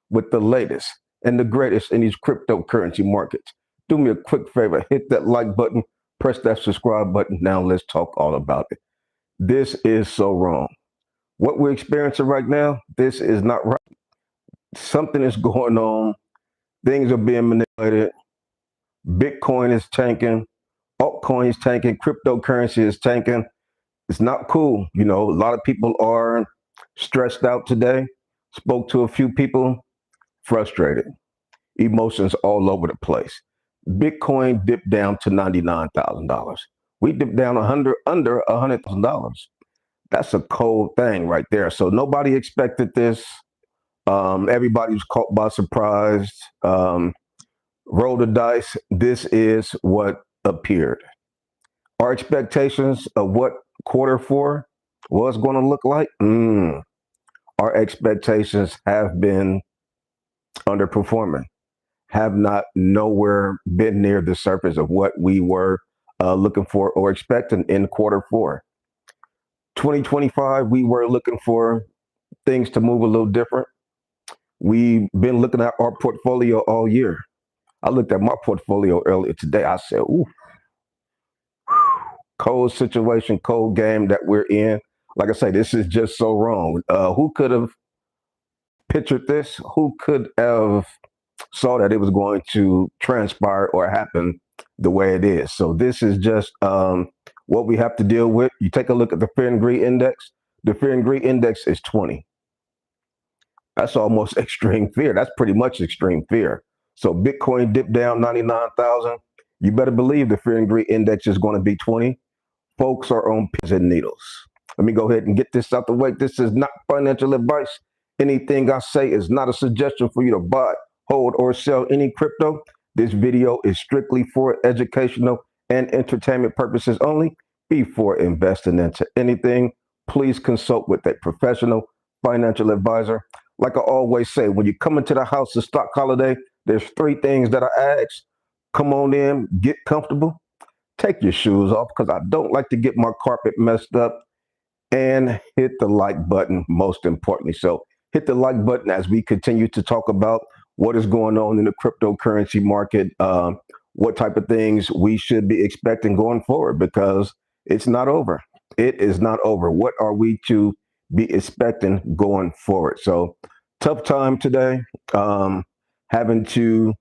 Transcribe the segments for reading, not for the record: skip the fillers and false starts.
with the latest and the greatest in these cryptocurrency markets. Do me a quick favor, hit that like button, press that subscribe button. Now let's talk all about it. This is so wrong. What we're experiencing right now, this is not right. Something is going on. Things are being manipulated. Bitcoin is tanking. Altcoins tanking. Cryptocurrency is tanking. It's not cool. You know, a lot of people are stressed out today. Spoke to a few people, frustrated, emotions all over the place. Bitcoin dipped down to $99,000. We dipped down under $100,000. That's a cold thing right there. So nobody expected this. Everybody was caught by surprise. Roll the dice. This is what appeared. Our expectations of what quarter four was going to look like. Our expectations have been underperforming, have not nowhere been near the surface of what we were looking for or expecting in quarter four. 2025, we were looking for things to move a little different. We've been looking at our portfolio all year. I looked at my portfolio earlier today. I said, ooh, cold situation, cold game that we're in. Like I say, this is just so wrong. Who could have pictured this? Who could have saw that it was going to transpire or happen the way it is? So this is just what we have to deal with. You take a look at the fear and greed index. The fear and greed index is 20. That's almost extreme fear. That's pretty much extreme fear. So Bitcoin dipped down 99,000. You better believe the fear and greed index is going to be 20. Folks are on pins and needles. Let me go ahead and get this out the way. This is not financial advice. Anything I say is not a suggestion for you to buy, hold, or sell any crypto. This video is strictly for educational and entertainment purposes only. Before investing into anything, please consult with a professional financial advisor. Like I always say, when you come into the house of Stock Holiday, there's three things that I ask. Come on in, get comfortable, take your shoes off because I don't like to get my carpet messed up, and hit the like button most importantly. So hit the like button as we continue to talk about what is going on in the cryptocurrency market, what type of things we should be expecting going forward, because it's not over. It is not over. What are we to be expecting going forward? So tough time today, having to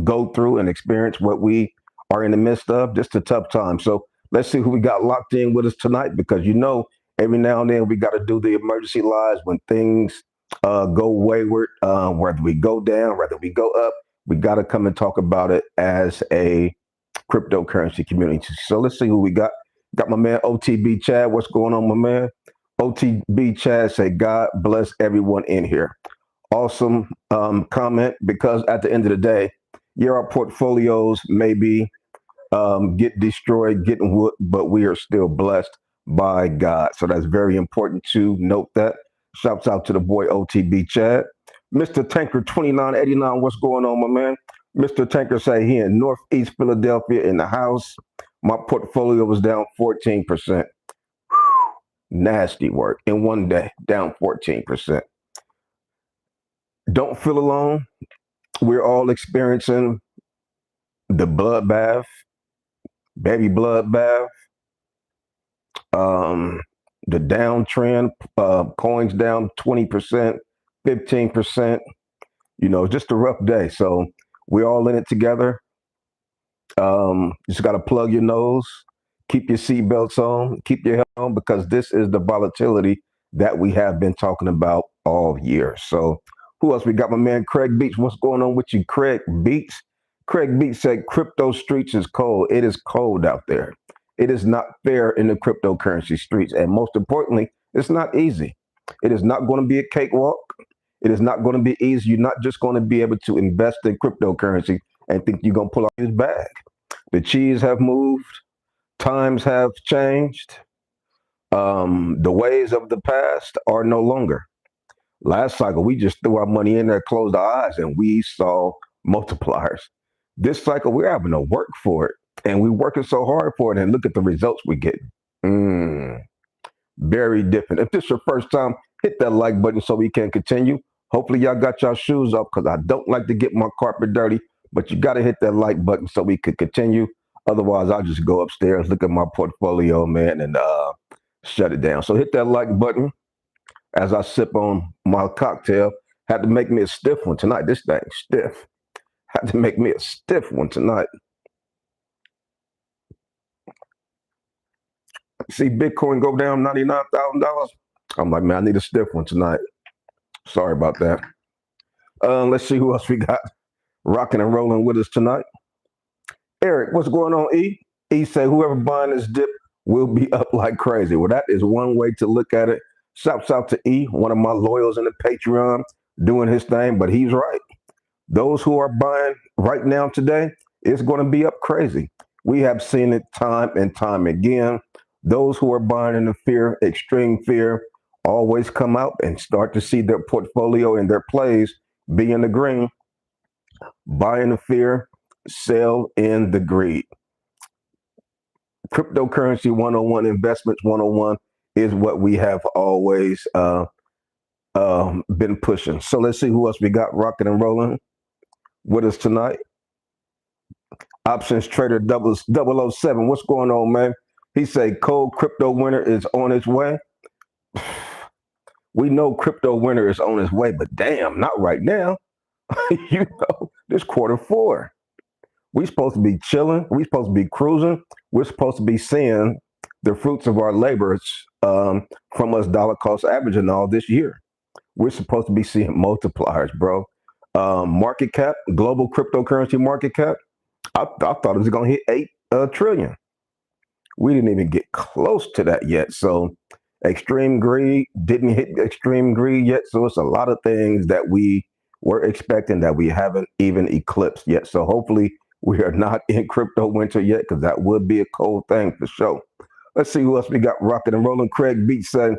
go through and experience what we are in the midst of, just a tough time. So let's see who we got locked in with us tonight, because you know, every now and then we got to do the emergency lives when things go wayward, whether we go down, whether we go up, we got to come and talk about it as a cryptocurrency community. So let's see who we got. Got my man OTB Chad. What's going on, my man? OTB Chad say, God bless everyone in here. Awesome comment, because at the end of the day, yeah, our portfolios maybe get destroyed, getting wood, but we are still blessed by God. So that's very important to note that. Shouts out to the boy OTB Chad. Mr. Tanker 2989, what's going on, my man? Mr. Tanker say he in Northeast Philadelphia in the house. My portfolio was down 14%. Nasty work in one day, down 14%. Don't feel alone. We're all experiencing the bloodbath, baby bloodbath, the downtrend, coins down 20%, 15%, you know, just a rough day. So we're all in it together. Just got to plug your nose, keep your seatbelts on, keep your head on, because this is the volatility that we have been talking about all year. So who else? We got my man Craig Beats. What's going on with you, Craig Beats? Craig Beats said crypto streets is cold. It is cold out there. It is not fair in the cryptocurrency streets. And most importantly, it's not easy. It is not going to be a cakewalk. It is not going to be easy. You're not just going to be able to invest in cryptocurrency and think you're going to pull out his bag. The cheese have moved. Times have changed. The ways of the past are no longer. Last cycle, we just threw our money in there, closed our eyes, and we saw multipliers. This cycle, we're having to work for it, and we're working so hard for it, and look at the results we get. Very different. If this is your first time, hit that like button so we can continue. Hopefully y'all got y'all shoes off because I don't like to get my carpet dirty. But you got to hit that like button so we could continue. Otherwise, I'll just go upstairs, look at my portfolio, man, and shut it down. So hit that like button as I sip on my cocktail. Had to make me a stiff one tonight. This thing stiff. Had to make me a stiff one tonight. See Bitcoin go down $99,000. I'm like, man, I need a stiff one tonight. Sorry about that. Let's see who else we got rocking and rolling with us tonight. Eric, what's going on, E? E say whoever buying this dip will be up like crazy. Well, that is one way to look at it. Shouts out to E, one of my loyals in the Patreon, doing his thing, but he's right. Those who are buying right now today, it's going to be up crazy. We have seen it time and time again. Those who are buying in the fear, extreme fear, always come out and start to see their portfolio and their plays be in the green. Buy in the fear, sell in the greed. Cryptocurrency 101, investments 101 is what we have always been pushing. So let's see who else we got rocking and rolling with us tonight. Options trader 007. What's going on, man? He say cold crypto winter is on its way. We know crypto winter is on its way, but damn, not right now. This Q4. We supposed to be chilling. We supposed to be cruising. We're supposed to be seeing the fruits of our labors from us dollar cost averaging all this year. We're supposed to be seeing multipliers, bro. Market cap, global cryptocurrency market cap. I thought it was going to hit 8 trillion. We didn't even get close to that yet. So extreme greed didn't hit extreme greed yet. So it's a lot of things that we were expecting that we haven't even eclipsed yet. So hopefully we are not in crypto winter yet, because that would be a cold thing for sure. Let's see who else we got rocking and rolling. Craig Beach said,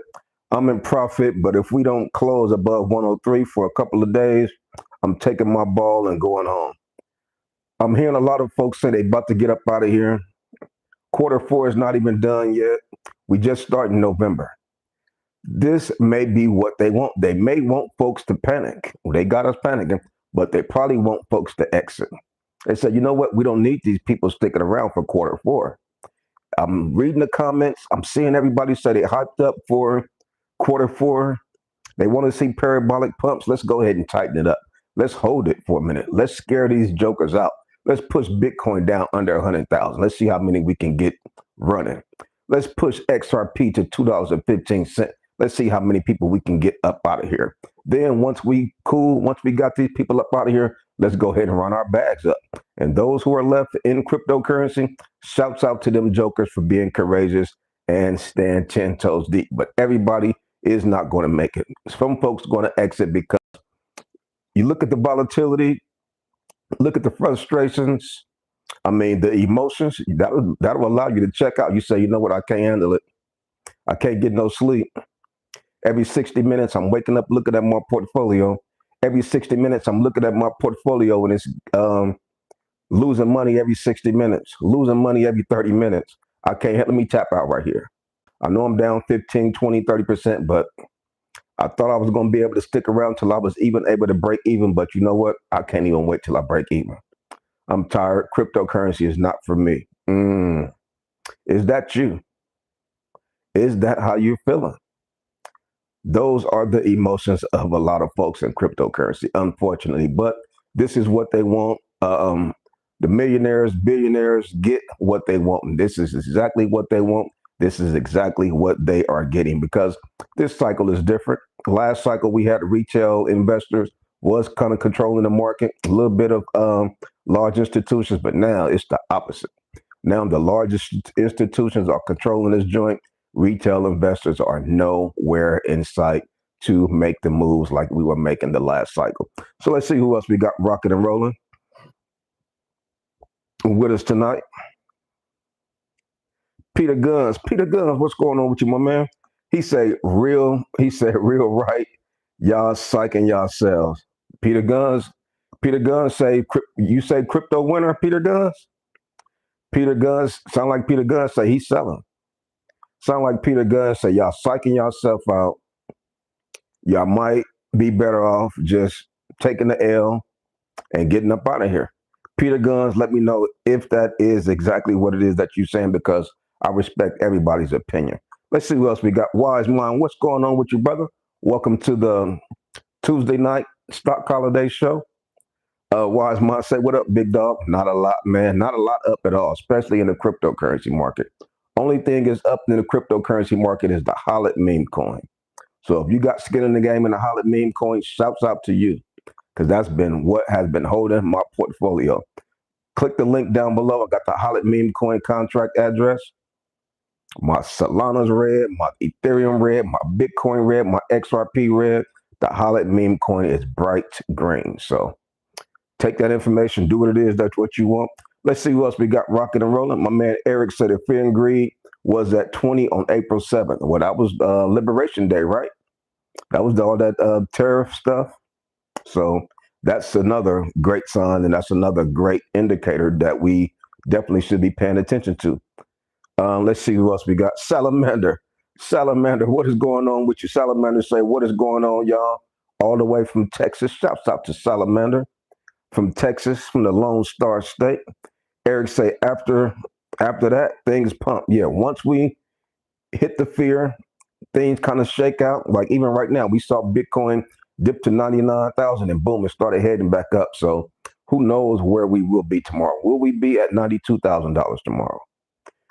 I'm in profit, but if we don't close above 103 for a couple of days, I'm taking my ball and going home. I'm hearing a lot of folks say they about to get up out of here. Q4 is not even done yet. We just start in November. This may be what they want. They may want folks to panic. They got us panicking, but they probably want folks to exit. They said, you know what? We don't need these people sticking around for Q4. I'm reading the comments. I'm seeing everybody say they hyped up for Q4. They want to see parabolic pumps. Let's go ahead and tighten it up. Let's hold it for a minute. Let's scare these jokers out. Let's push Bitcoin down under 100,000. Let's see how many we can get running. Let's push XRP to $2.15. Let's see how many people we can get up out of here. Then once we got these people up out of here, let's go ahead and run our bags up. And those who are left in cryptocurrency, shouts out to them jokers for being courageous and stand 10 toes deep. But everybody is not going to make it. Some folks are going to exit because you look at the volatility, look at the frustrations. I mean, the emotions, that'll allow you to check out. You say, you know what, I can't handle it. I can't get no sleep. Every 60 minutes, I'm waking up looking at my portfolio. Every 60 minutes, I'm looking at my portfolio and it's losing money every 60 minutes, losing money every 30 minutes. I can't, let me tap out right here. I know I'm down 15, 20, 30%, but I thought I was going to be able to stick around till I was even able to break even. But you know what? I can't even wait till I break even. I'm tired. Cryptocurrency is not for me. Is that you? Is that how you're feeling? Those are the emotions of a lot of folks in cryptocurrency, unfortunately. But this is what they want. The millionaires, billionaires get what they want. And this is exactly what they want. This is exactly what they are getting, because this cycle is different. Last cycle, we had retail investors was kind of controlling the market, a little bit of large institutions, but now it's the opposite. Now the largest institutions are controlling this joint. Retail investors are nowhere in sight to make the moves like we were making the last cycle. So let's see who else we got rocking and rolling with us tonight. Peter Guns, what's going on with you, my man? He said real right. Y'all psyching yourselves. Peter Guns say, you say crypto winner, Peter Guns? Peter Guns, sound like Peter Guns say he's selling. Sound like Peter Guns say y'all psyching yourself out. Y'all might be better off just taking the L and getting up out of here. Peter Guns, let me know if that is exactly what it is that you're saying, because I respect everybody's opinion. Let's see who else we got. Wise Mind, what's going on with you, brother? Welcome to the Tuesday night stock holiday show. Wise Mind, say what up, big dog? Not a lot, man. Not a lot up at all, especially in the cryptocurrency market. Only thing is up in the cryptocurrency market is the Hollet meme coin. So if you got skin in the game in the Hollet meme coin, shouts out to you, because that's been what has been holding my portfolio. Click the link down below. I got the Hollet meme coin contract address. My Solana's red, my Ethereum red, my Bitcoin red, my XRP red. The Hollet meme coin is bright green. So take that information, do what it is, that's what you want. Let's see who else we got rocking and rolling. My man Eric said that fear and greed was at 20 on April 7th. Well, that was Liberation Day, right? That was all that tariff stuff. So that's another great sign, and that's another great indicator that we definitely should be paying attention to. Let's see who else we got. Salamander. Salamander, what is going on with you? Salamander say, what is going on, y'all? All the way from Texas. Shouts out to Salamander from Texas, from the Lone Star State. Eric say, after that, things pump. Yeah, once we hit the fear, things kind of shake out. Like even right now, we saw Bitcoin dip to 99,000 and boom, it started heading back up. So who knows where we will be tomorrow? Will we be at $92,000 tomorrow?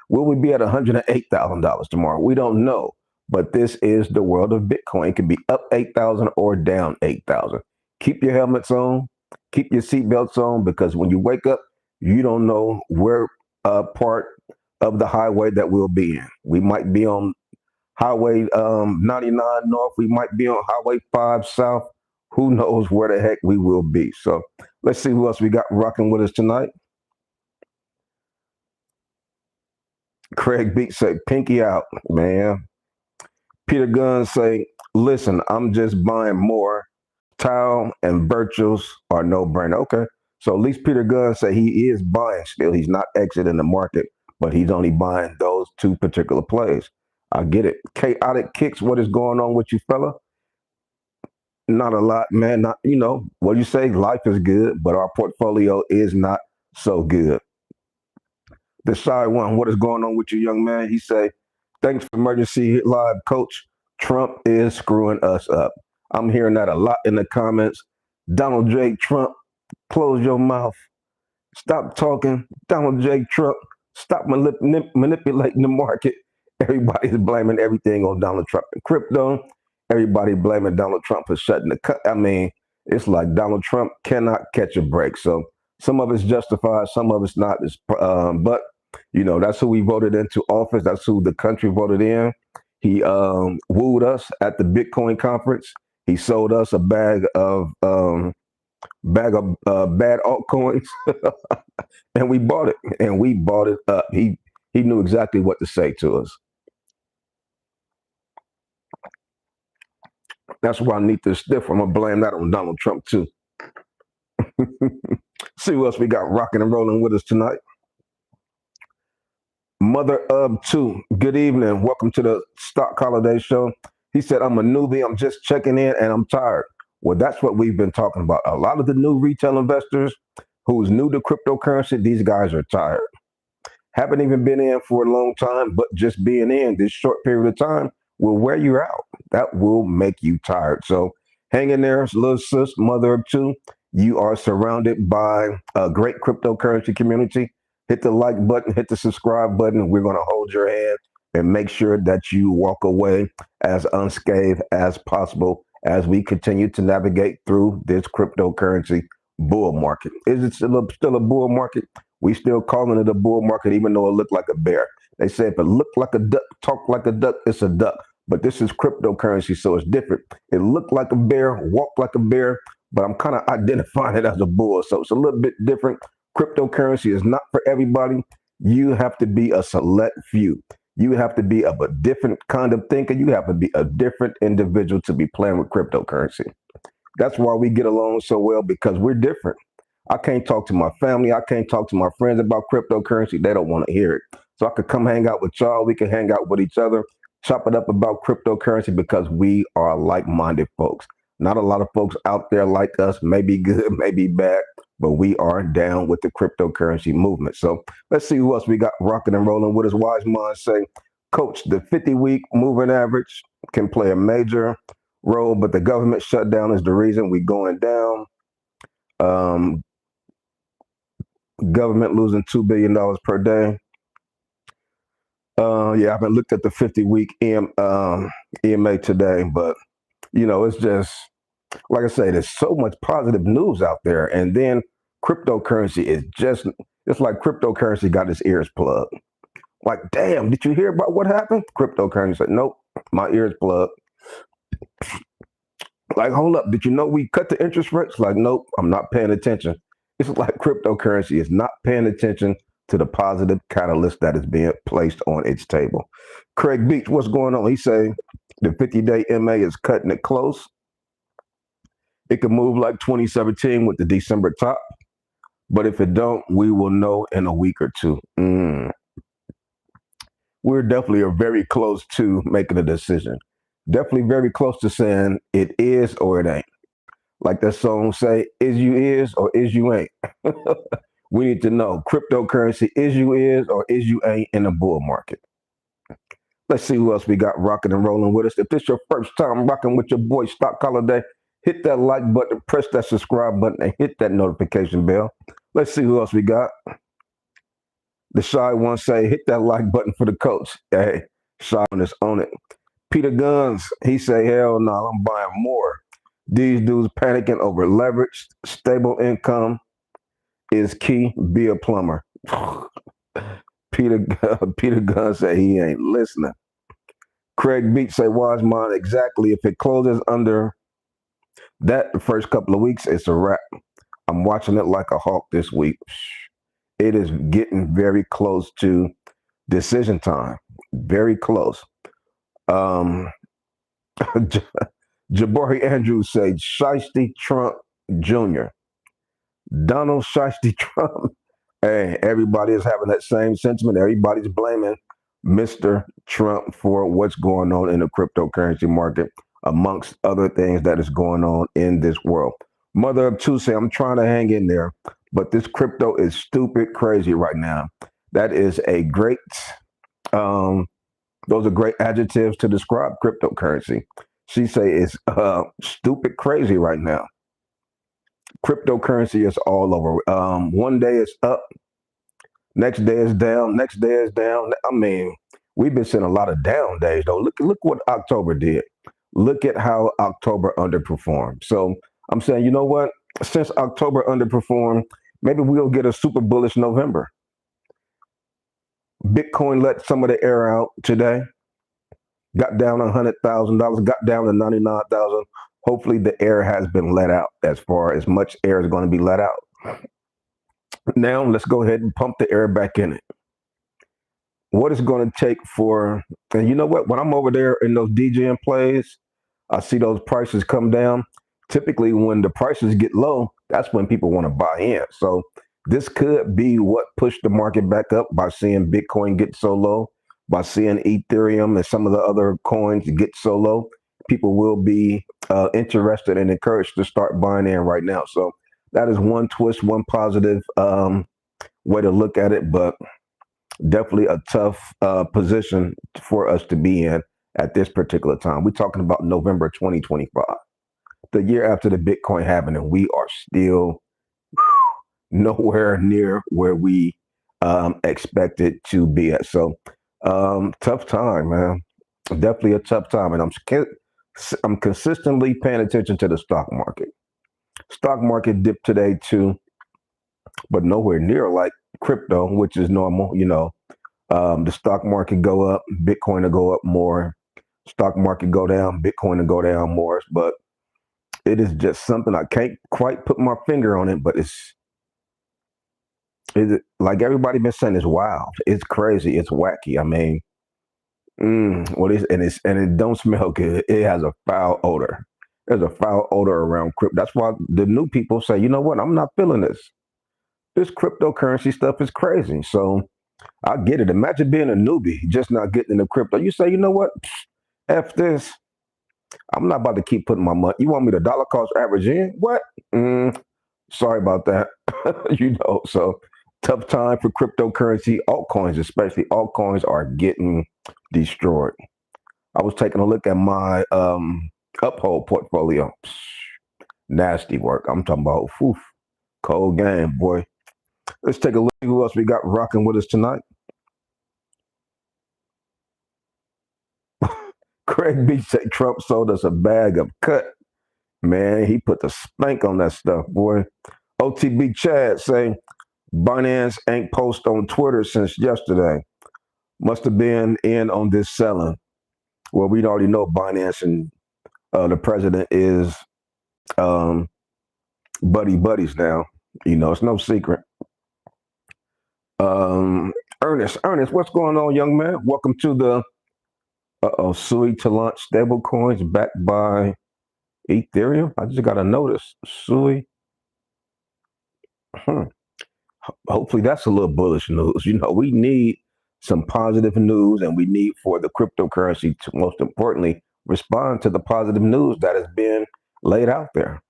Will we be at $108,000 tomorrow? We don't know. But this is the world of Bitcoin. It could be up 8,000 or down 8,000. Keep your helmets on. Keep your seatbelts on, because when you wake up, you don't know where part of the highway that we'll be in. We might be on Highway 99 North. We might be on Highway 5 South. Who knows where the heck we will be. So let's see who else we got rocking with us tonight. Craig Beat say, pinky out, man. Peter Gunn say, listen, I'm just buying more. Tile and Virtuals are no-brainer. Okay. So at least Peter Gunn say he is buying still. He's not exiting the market, but he's only buying those two particular plays. I get it. Chaotic Kicks, what is going on with you, fella? Not a lot, man. Not, what you say, life is good, but our portfolio is not so good. The Shy One, what is going on with you, young man? He say, thanks for emergency hit live, coach. Trump is screwing us up. I'm hearing that a lot in the comments. Donald J. Trump, close your mouth. Stop talking. Donald J. Trump, stop manipulating the market. Everybody's blaming everything on Donald Trump and crypto. Everybody blaming Donald Trump for shutting the cut. I mean, it's like Donald Trump cannot catch a break. So some of it's justified, some of it's not. But, that's who we voted into office. That's who the country voted in. He wooed us at the Bitcoin conference. He sold us a bag of bad altcoins, and we bought it. And we bought it up. He knew exactly what to say to us. That's why I need this stiff. I'm gonna blame that on Donald Trump too. See what else we got rocking and rolling with us tonight. Mother of Two, good evening. Welcome to the Stock Holiday Show. He said, I'm a newbie. I'm just checking in and I'm tired. Well, that's what we've been talking about. A lot of the new retail investors who's new to cryptocurrency, these guys are tired. Haven't even been in for a long time, but just being in this short period of time will wear you out. That will make you tired. So hang in there, little sis, mother of two. You are surrounded by a great cryptocurrency community. Hit the like button, hit the subscribe button. We're going to hold your hand and make sure that you walk away as unscathed as possible as we continue to navigate through this cryptocurrency bull market. Is it still a bull market? We still calling it a bull market, even though it looked like a bear. They say if it looked like a duck, talk like a duck, it's a duck. But this is cryptocurrency, so it's different. It looked like a bear, walked like a bear, but I'm kind of identifying it as a bull. So it's a little bit different. Cryptocurrency is not for everybody. You have to be a select few. You have to be of a different kind of thinker. You have to be a different individual to be playing with cryptocurrency. That's why we get along so well, because we're different. I can't talk to my family. I can't talk to my friends about cryptocurrency. They don't want to hear it. So I could come hang out with y'all. We can hang out with each other, chop it up about cryptocurrency, because we are like-minded folks. Not a lot of folks out there like us, maybe good, maybe bad, but we are down with the cryptocurrency movement. So let's see who else we got rocking and rolling. What does Wise Mind say? Coach, the 50-week moving average can play a major role, but the government shutdown is the reason we going down. Um, Government losing $2 billion per day. Yeah, I haven't looked at the 50-week EMA today, but it's just like I say, there's so much positive news out there, and then cryptocurrency is it's like cryptocurrency got its ears plugged. Like, damn, did you hear about what happened? Cryptocurrency said, nope, my ears plugged. Like, hold up, did you know we cut the interest rates? Like, nope, I'm not paying attention. It's like cryptocurrency is not paying attention to the positive catalyst that is being placed on its table. Craig Beach, what's going on? He say the 50-day MA is cutting it close. It could move like 2017 with the December top, but if it don't, we will know in a week or two. We're definitely very close to making a decision. Definitely very close to saying it is or it ain't. Like that song say, is you is or is you ain't. We need to know cryptocurrency is you is or is you ain't in the bull market. Let's see who else we got rocking and rolling with us. If this is your first time rocking with your boy Stock Holiday, hit that like button, press that subscribe button, and hit that notification bell. Let's see who else we got. The shy one say, hit that like button for the coach. Hey, shy one is on it. Peter Guns, he say, hell no, I'm buying more. These dudes panicking over leverage, stable income is key. Be a plumber. Peter Guns say he ain't listening. Craig Beach say, Wise Mind, exactly. If it closes under that the first couple of weeks, it's a wrap. I'm watching it like a hawk this week. It is getting very close to decision time. Very close. Jabari Andrews said, Shiesty Trump Jr. Donald Shiesty Trump. Hey, everybody is having that same sentiment. Everybody's blaming Mr. Trump for what's going on in the cryptocurrency market, amongst other things that is going on in this world. Mother of two say, I'm trying to hang in there, but this crypto is stupid crazy right now. That is a great, those are great adjectives to describe cryptocurrency. She say it's stupid crazy right now. Cryptocurrency is all over. One day it's up, next day is down, next day is down. I mean, we've been seeing a lot of down days though. Look what October did. Look at how October underperformed. So I'm saying, you know what? Since October underperformed, maybe we'll get a super bullish November. Bitcoin let some of the air out today. Got down $100,000, got down to 99,000. Hopefully the air has been let out as far as much air is going to be let out. Now let's go ahead and pump the air back in it. What is going to take for, and you know what, when I'm over there in those DJing plays, I see those prices come down. Typically when the prices get low, that's when people want to buy in. So this could be what pushed the market back up by seeing Bitcoin get so low, by seeing Ethereum and some of the other coins get so low. People will be interested and encouraged to start buying in right now. So that is one twist, one positive way to look at it, but definitely a tough position for us to be in at this particular time. We're talking about November 2025, the year after the Bitcoin halving, and we are still nowhere near where we expected to be at. So tough time, man. Definitely a tough time, and I'm consistently paying attention to the stock market. Stock market dipped today too, but nowhere near like crypto, which is normal. The stock market go up, Bitcoin will go up more. Stock market go down, Bitcoin will go down more. But it is just something I can't quite put my finger on it. But it's like everybody been saying, it's wild, it's crazy, it's wacky. I mean, and it don't smell good. It has a foul odor. There's a foul odor around crypto. That's why the new people say, you know what, I'm not feeling this. This cryptocurrency stuff is crazy. So I get it. Imagine being a newbie, just not getting into crypto. You say, you know what, F this. I'm not about to keep putting my money. You want me to dollar cost average in? What? Mm, sorry about that. So tough time for cryptocurrency, altcoins, especially altcoins are getting destroyed. I was taking a look at my uphold portfolio. Nasty work. I'm talking about cold game, boy. Let's take a look at who else we got rocking with us tonight. Craig B said Trump sold us a bag of cut. Man, he put the spank on that stuff, boy. OTB Chad say Binance ain't post on Twitter since yesterday. Must have been in on this selling. Well, we already know Binance and the president is um, buddies now. It's no secret. Ernest, what's going on, young man? Welcome to the Sui to launch stable coins backed by Ethereum. I just got a notice. Sui. Hopefully that's a little bullish news. We need some positive news, and we need for the cryptocurrency to, most importantly, respond to the positive news that has been laid out there.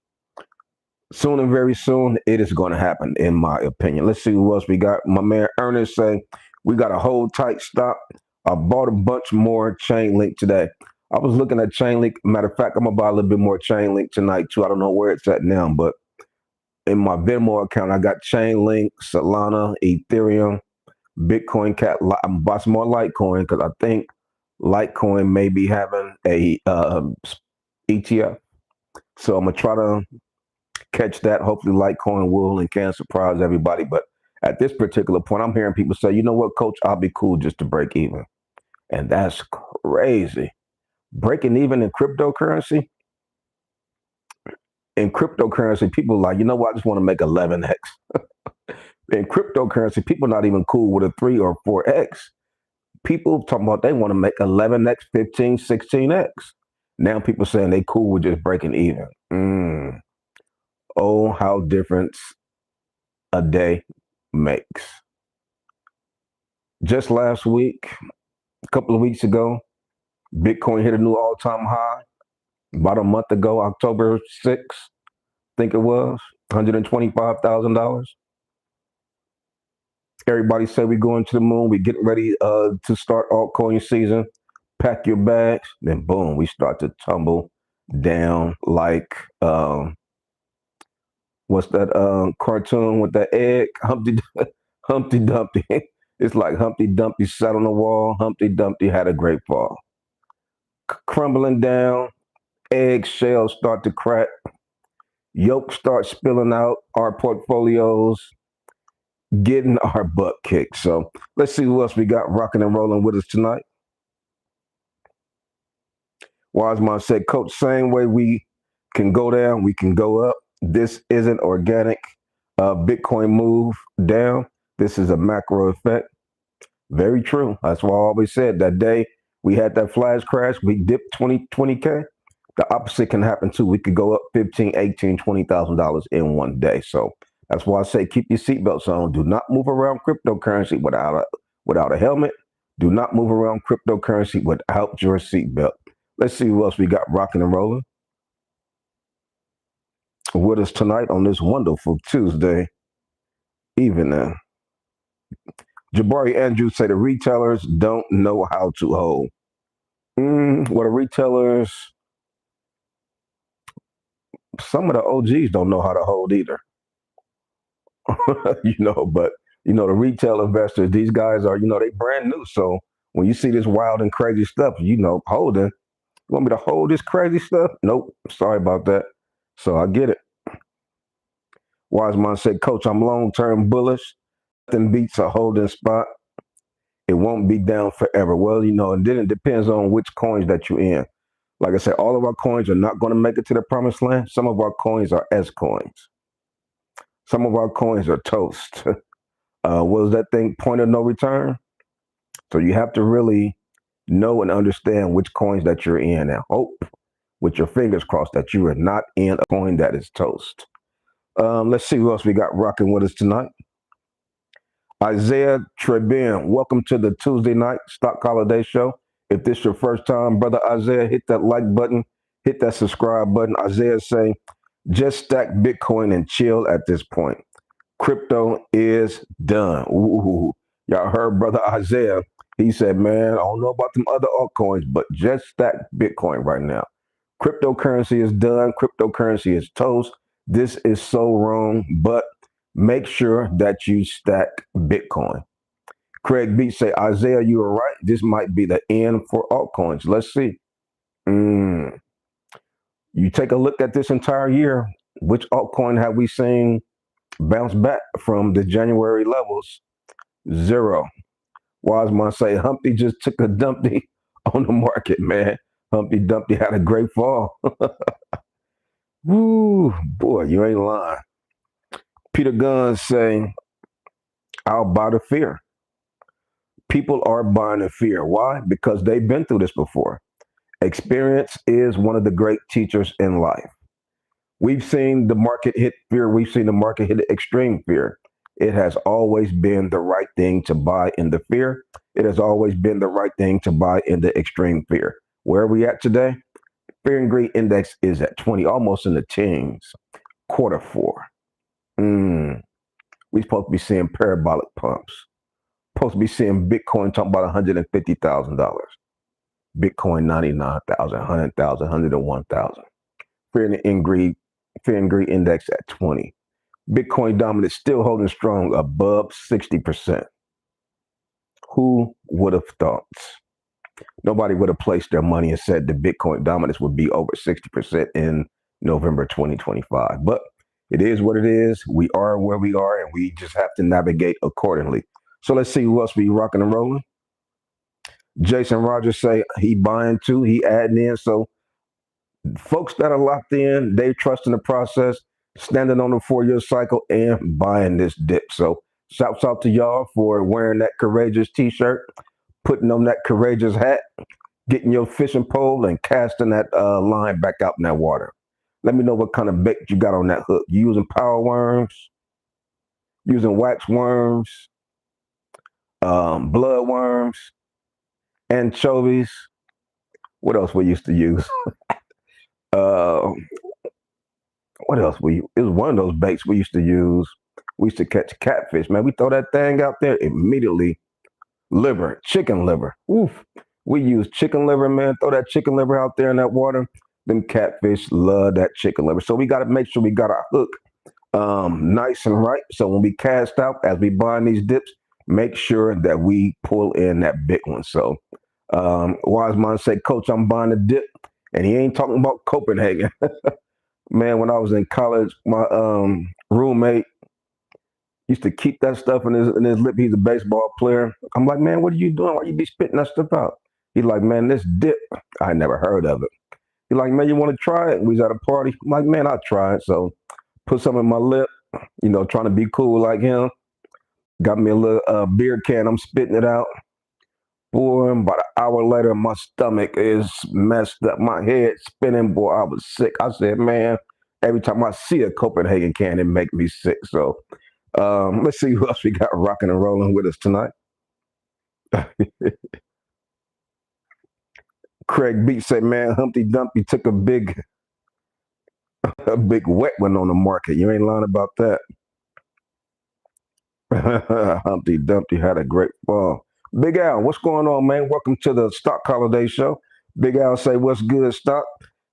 Soon and very soon, it is going to happen, in my opinion. Let's see who else we got. My man Ernest saying, we got a hold tight stop. I bought a bunch more Chainlink today. I was looking at Chainlink. Matter of fact, I'm going to buy a little bit more Chainlink tonight, too. I don't know where it's at now, but in my Venmo account, I got Chainlink, Solana, Ethereum, Bitcoin Cat. I'm buying some more Litecoin because I think Litecoin may be having a ETF. So I'm going to try to catch that. Hopefully Litecoin will and can surprise everybody. But at this particular point, I'm hearing people say, you know what, coach, I'll be cool just to break even. And that's crazy. Breaking even in cryptocurrency? In cryptocurrency, people are like, you know what, I just want to make 11x. In cryptocurrency, people are not even cool with a 3 or 4x. People talking about they want to make 11x, 15, 16x. Now people saying they cool with just breaking even. Oh, how difference a day makes. Just last week, a couple of weeks ago, Bitcoin hit a new all-time high. About a month ago, October 6th, I think it was, $125,000. Everybody said we're going to the moon. We're getting ready to start altcoin season. Pack your bags. Then boom, we start to tumble down like, what's that cartoon with that egg? Humpty Dumpty. It's like Humpty Dumpty sat on the wall. Humpty Dumpty had a great fall. Crumbling down. Eggshells start to crack. Yolks start spilling out. Our portfolios getting our butt kicked. So let's see who else we got rocking and rolling with us tonight. Wiseman said, Coach, same way we can go down, we can go up. This isn't organic Bitcoin move down. This is a macro effect. Very true. That's why I always said that day we had that flash crash, we dipped 20K. The opposite can happen too. We could go up $15,000, $18,000, $20,000 in one day. So that's why I say keep your seatbelts on. Do not move around cryptocurrency without a helmet. Do not move around cryptocurrency without your seatbelt. Let's see who else we got rocking and rolling with us tonight on this wonderful Tuesday evening. Jabari Andrews say the retailers don't know how to hold. Well, the retailers, some of the OGs don't know how to hold either. But the retail investors, these guys are, they brand new. So when you see this wild and crazy stuff, holding. You want me to hold this crazy stuff? Nope. Sorry about that. So I get it. Wiseman said, Coach, I'm long-term bullish. Nothing beats a holding spot. It won't be down forever. Well, and then it depends on which coins that you're in. Like I said, all of our coins are not going to make it to the promised land. Some of our coins are S coins. Some of our coins are toast. What was that thing? Point of no return. So you have to really know and understand which coins that you're in and hope with your fingers crossed that you are not in a coin that is toast. Let's see who else we got rocking with us tonight. Isaiah Trebin, welcome to the Tuesday night Stock Holiday Show. If this is your first time, brother Isaiah, hit that like button. Hit that subscribe button. Isaiah say, just stack Bitcoin and chill at this point. Crypto is done. Ooh, y'all heard brother Isaiah. He said, man, I don't know about them other altcoins, but just stack Bitcoin right now. Cryptocurrency is done. Cryptocurrency is toast. This is so wrong, but make sure that you stack Bitcoin. Craig Beach say, Isaiah, you are right. This might be the end for altcoins. Let's see. You take a look at this entire year. Which altcoin have we seen bounce back from the January levels? Zero. Wiseman say, Humpty just took a dumpty on the market, man. Humpty Dumpty had a great fall. Woo, boy, you ain't lying. Peter Guns saying, I'll buy the fear. People are buying the fear. Why? Because they've been through this before. Experience is one of the great teachers in life. We've seen the market hit fear. We've seen the market hit extreme fear. It has always been the right thing to buy in the fear. It has always been the right thing to buy in the extreme fear. Where are we at today? Fear and greed index is at 20, almost in the teens. Quarter four. We're supposed to be seeing parabolic pumps. Supposed to be seeing Bitcoin talking about $150,000. Bitcoin 99,000, 100,000, 101,000. Fear and greed index at 20. Bitcoin dominance still holding strong above 60%. Who would have thought? Nobody would have placed their money and said the Bitcoin dominance would be over 60% in November 2025. But it is what it is. We are where we are, and we just have to navigate accordingly. So let's see who else be rocking and rolling. Jason Rogers say he buying too. He adding in. So folks that are locked in, they trust in the process, standing on the 4-year cycle and buying this dip. So shouts out to y'all for wearing that courageous t-shirt, putting on that courageous hat, getting your fishing pole and casting that line back out in that water. Let me know what kind of bait you got on that hook. You using power worms, using wax worms, blood worms, anchovies. What else we used to use? What else? It was one of those baits we used to use. We used to catch catfish, man. We throw that thing out there immediately. Liver, chicken liver. Oof. We use chicken liver, man. Throw that chicken liver out there in that water. Them catfish love that chicken liver. So we got to make sure we got our hook nice and right. So when we cast out, as we bind these dips, make sure that we pull in that big one. So Wiseman said, Coach, I'm buying a dip. And he ain't talking about Copenhagen. Man, when I was in college, my roommate used to keep that stuff in his lip. He's a baseball player. I'm like, man, what are you doing? Why you be spitting that stuff out? He's like, man, this dip, I never heard of it. He's like, man, you want to try it? We was at a party. I'm like, man, I'll try it. So put some in my lip, trying to be cool like him. Got me a little beer can. I'm spitting it out. Boy, about an hour later, my stomach is messed up. My head spinning. Boy, I was sick. I said, man, every time I see a Copenhagen can, it make me sick. So let's see who else we got rocking and rolling with us tonight. Craig Beach said, man, Humpty Dumpty took a big wet one on the market. You ain't lying about that. Humpty Dumpty had a great fall. Big Al, what's going on, man? Welcome to the Stock Holiday Show. Big Al say, what's good, stock?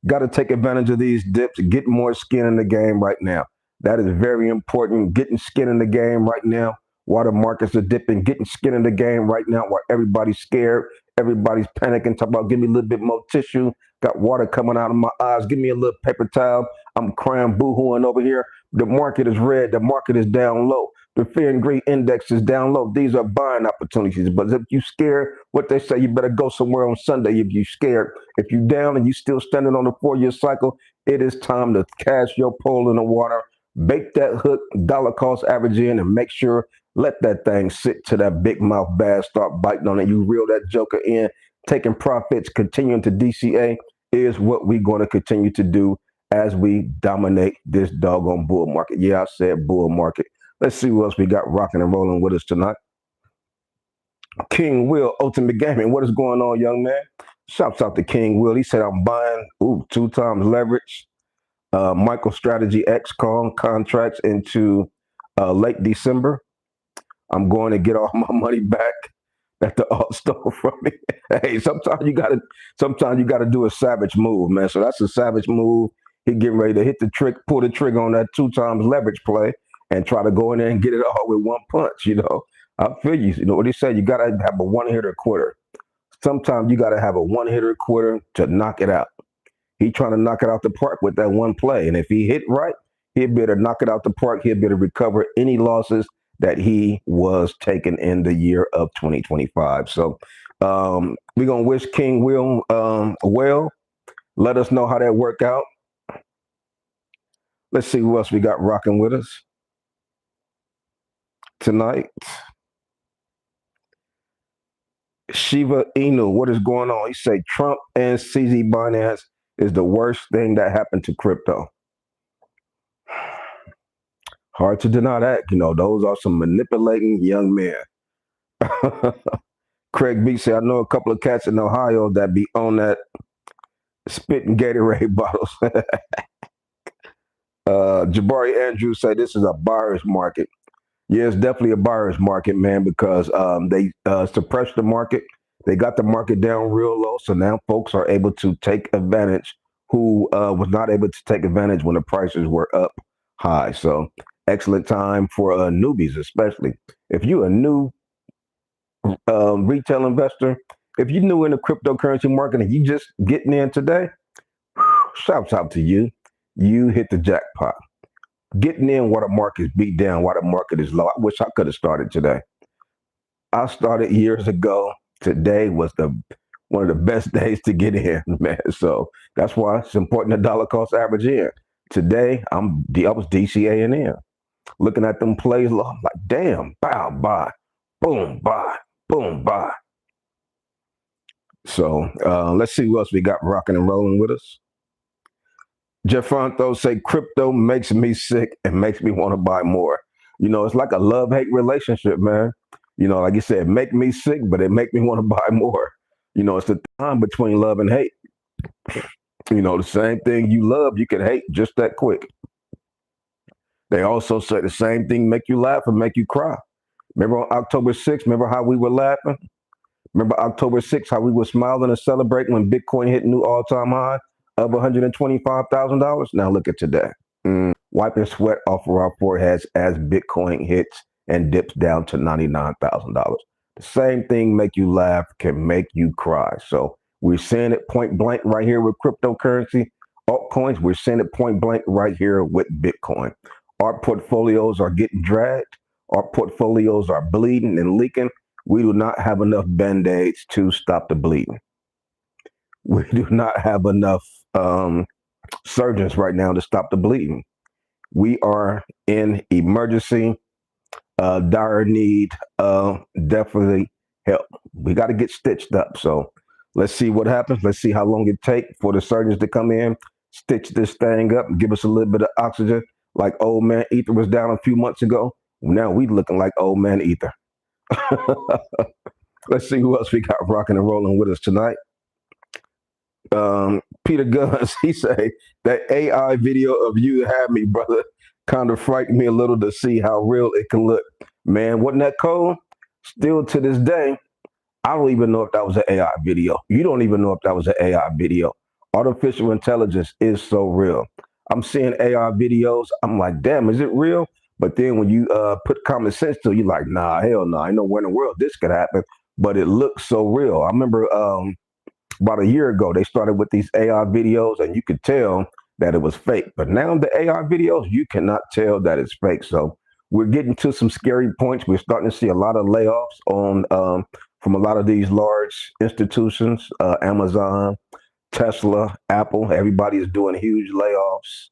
Got to take advantage of these dips, get more skin in the game right now. That is very important. Getting skin in the game right now while the markets are dipping, getting skin in the game right now while everybody's scared, everybody's panicking, talk about give me a little bit more tissue, got water coming out of my eyes, give me a little paper towel, I'm crying boo-hooing over here. The market is red, the market is down low. The fear and greed index is down low. These are buying opportunities. But if you scared, what they say, you better go somewhere on Sunday if you scared. If you down and you still standing on the 4-year cycle, it is time to cast your pole in the water, bake that hook, dollar cost average in, and make sure, let that thing sit to that big mouth bass, start biting on it. You reel that joker in, taking profits, continuing to DCA is what we're going to continue to do as we dominate this doggone bull market. Yeah, I said bull market. Let's see who else we got rocking and rolling with us tonight. King Will, Ultimate Gaming. What is going on, young man? Shouts out to King Will. He said, I'm buying 2 times leverage, MicroStrategy X contracts into late December. I'm going to get all my money back that the alt stole from me. Hey, sometimes you gotta do a savage move, man. So that's a savage move. He getting ready to pull the trigger on that 2 times leverage play and try to go in there and get it all with one punch, I feel you. You know what he said? You gotta have a one-hitter quitter. Sometimes you gotta have a one-hitter quitter to knock it out. He trying to knock it out the park with that one play. And if he hit right, he'll be able to knock it out the park. He'll be able to recover any losses that he was taking in the year of 2025. So we're going to wish King Will well. Let us know how that worked out. Let's see who else we got rocking with us tonight. Shiva Inu, what is going on? He say Trump and CZ Binance is the worst thing that happened to crypto. Hard to deny that. Those are some manipulating young men. Craig B said, I know a couple of cats in Ohio that be on that spitting Gatorade bottles. Jabari Andrews said this is a buyer's market. Yeah, it's definitely a buyer's market, man, because they suppressed the market. They got the market down real low. So now folks are able to take advantage who was not able to take advantage when the prices were up high. So excellent time for newbies, especially. If you're a new retail investor, if you're new in the cryptocurrency market and you just getting in today, shouts out to you. You hit the jackpot. Getting in while the market's beat down, while the market is low. I wish I could have started today. I started years ago. Today was one of the best days to get in, man. So that's why it's important to dollar cost average in. Today, I was DCAing in, looking at them plays. I'm like, damn, bow, buy, boom, buy, boom, buy. So let's see who else we got rocking and rolling with us. Jeffonto say crypto makes me sick and makes me want to buy more. It's like a love-hate relationship, man. Like you said, make me sick, but it make me want to buy more. It's the time between love and hate. The same thing you love, you can hate just that quick. They also say the same thing make you laugh and make you cry. Remember on October 6th, remember how we were laughing? Remember October 6th, how we were smiling and celebrating when Bitcoin hit new all-time high of $125,000? Now look at today. Wiping sweat off of our foreheads as Bitcoin hits and dips down to $99,000. The same thing make you laugh can make you cry. So we're seeing it point blank right here with cryptocurrency, altcoins. We're seeing it point blank right here with Bitcoin. Our portfolios are getting dragged. Our portfolios are bleeding and leaking. We do not have enough band-aids to stop the bleeding. We do not have enough surgeons right now to stop the bleeding. We are in emergency, dire need of definitely help. We got to get stitched up. So let's see what happens. Let's see how long it takes for the surgeons to come in, stitch this thing up, give us a little bit of oxygen. Like old man Ether was down a few months ago. Now we looking like old man Ether. Let's see who else we got rocking and rolling with us tonight. Peter Guns, he say that AI video of you had me, brother, kind of frightened me a little to see how real it can look. Man, wasn't that cold? Still to this day, I don't even know if that was an AI video. You don't even know if that was an AI video. Artificial intelligence is so real. I'm seeing AI videos. I'm like, damn, is it real? But then when you put common sense to it, you're like, nah, hell no. I know where in the world this could happen. But it looks so real. I remember about a year ago, they started with these AI videos and you could tell that it was fake. But now the AI videos, you cannot tell that it's fake. So we're getting to some scary points. We're starting to see a lot of layoffs from a lot of these large institutions, Amazon, Tesla, Apple. Everybody is doing huge layoffs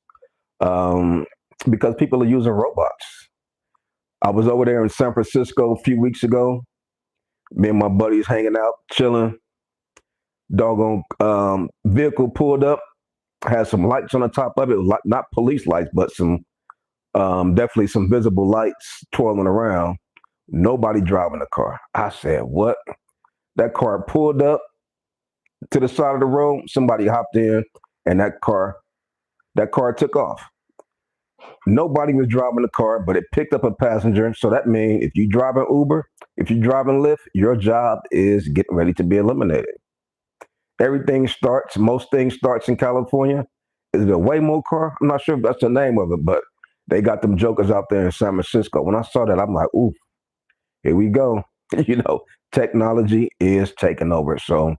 because people are using robots. I was over there in San Francisco a few weeks ago. Me and my buddies hanging out, chilling. Doggone vehicle pulled up, had some lights on the top of it, not police lights, but some definitely some visible lights twirling around. Nobody driving the car. I said, what? That car pulled up. to the side of the road. Somebody hopped in, and that car took off. Nobody was driving the car, but it picked up a passenger. So that means if you drive an Uber, if you drive and Lyft, your job is getting ready to be eliminated. Most things starts in California. Is it a Waymo car? I'm not sure if that's the name of it, but they got them jokers out there in San Francisco. When I saw that, I'm like, ooh, here we go. Technology is taking over. So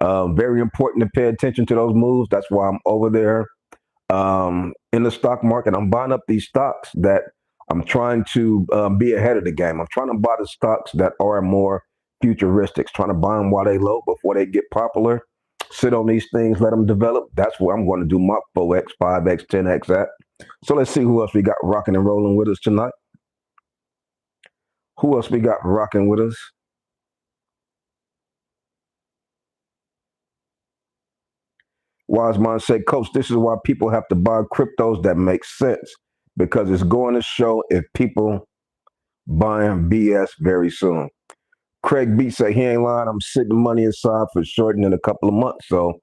very important to pay attention to those moves. That's why I'm over there in the stock market. I'm buying up these stocks that I'm trying to be ahead of the game. I'm trying to buy the stocks that are more futuristics, trying to buy them while they low before they get popular. Sit on these things, let them develop. That's where I'm going to do my 4x, 5x, 10x at. So let's see who else we got rocking and rolling with us tonight. Who else we got rocking with us? Wise Mind say, Coach, this is why people have to buy cryptos that make sense because it's going to show if people buying BS very soon. Craig B say he ain't lying. I'm sitting money aside for shorting in a couple of months. So,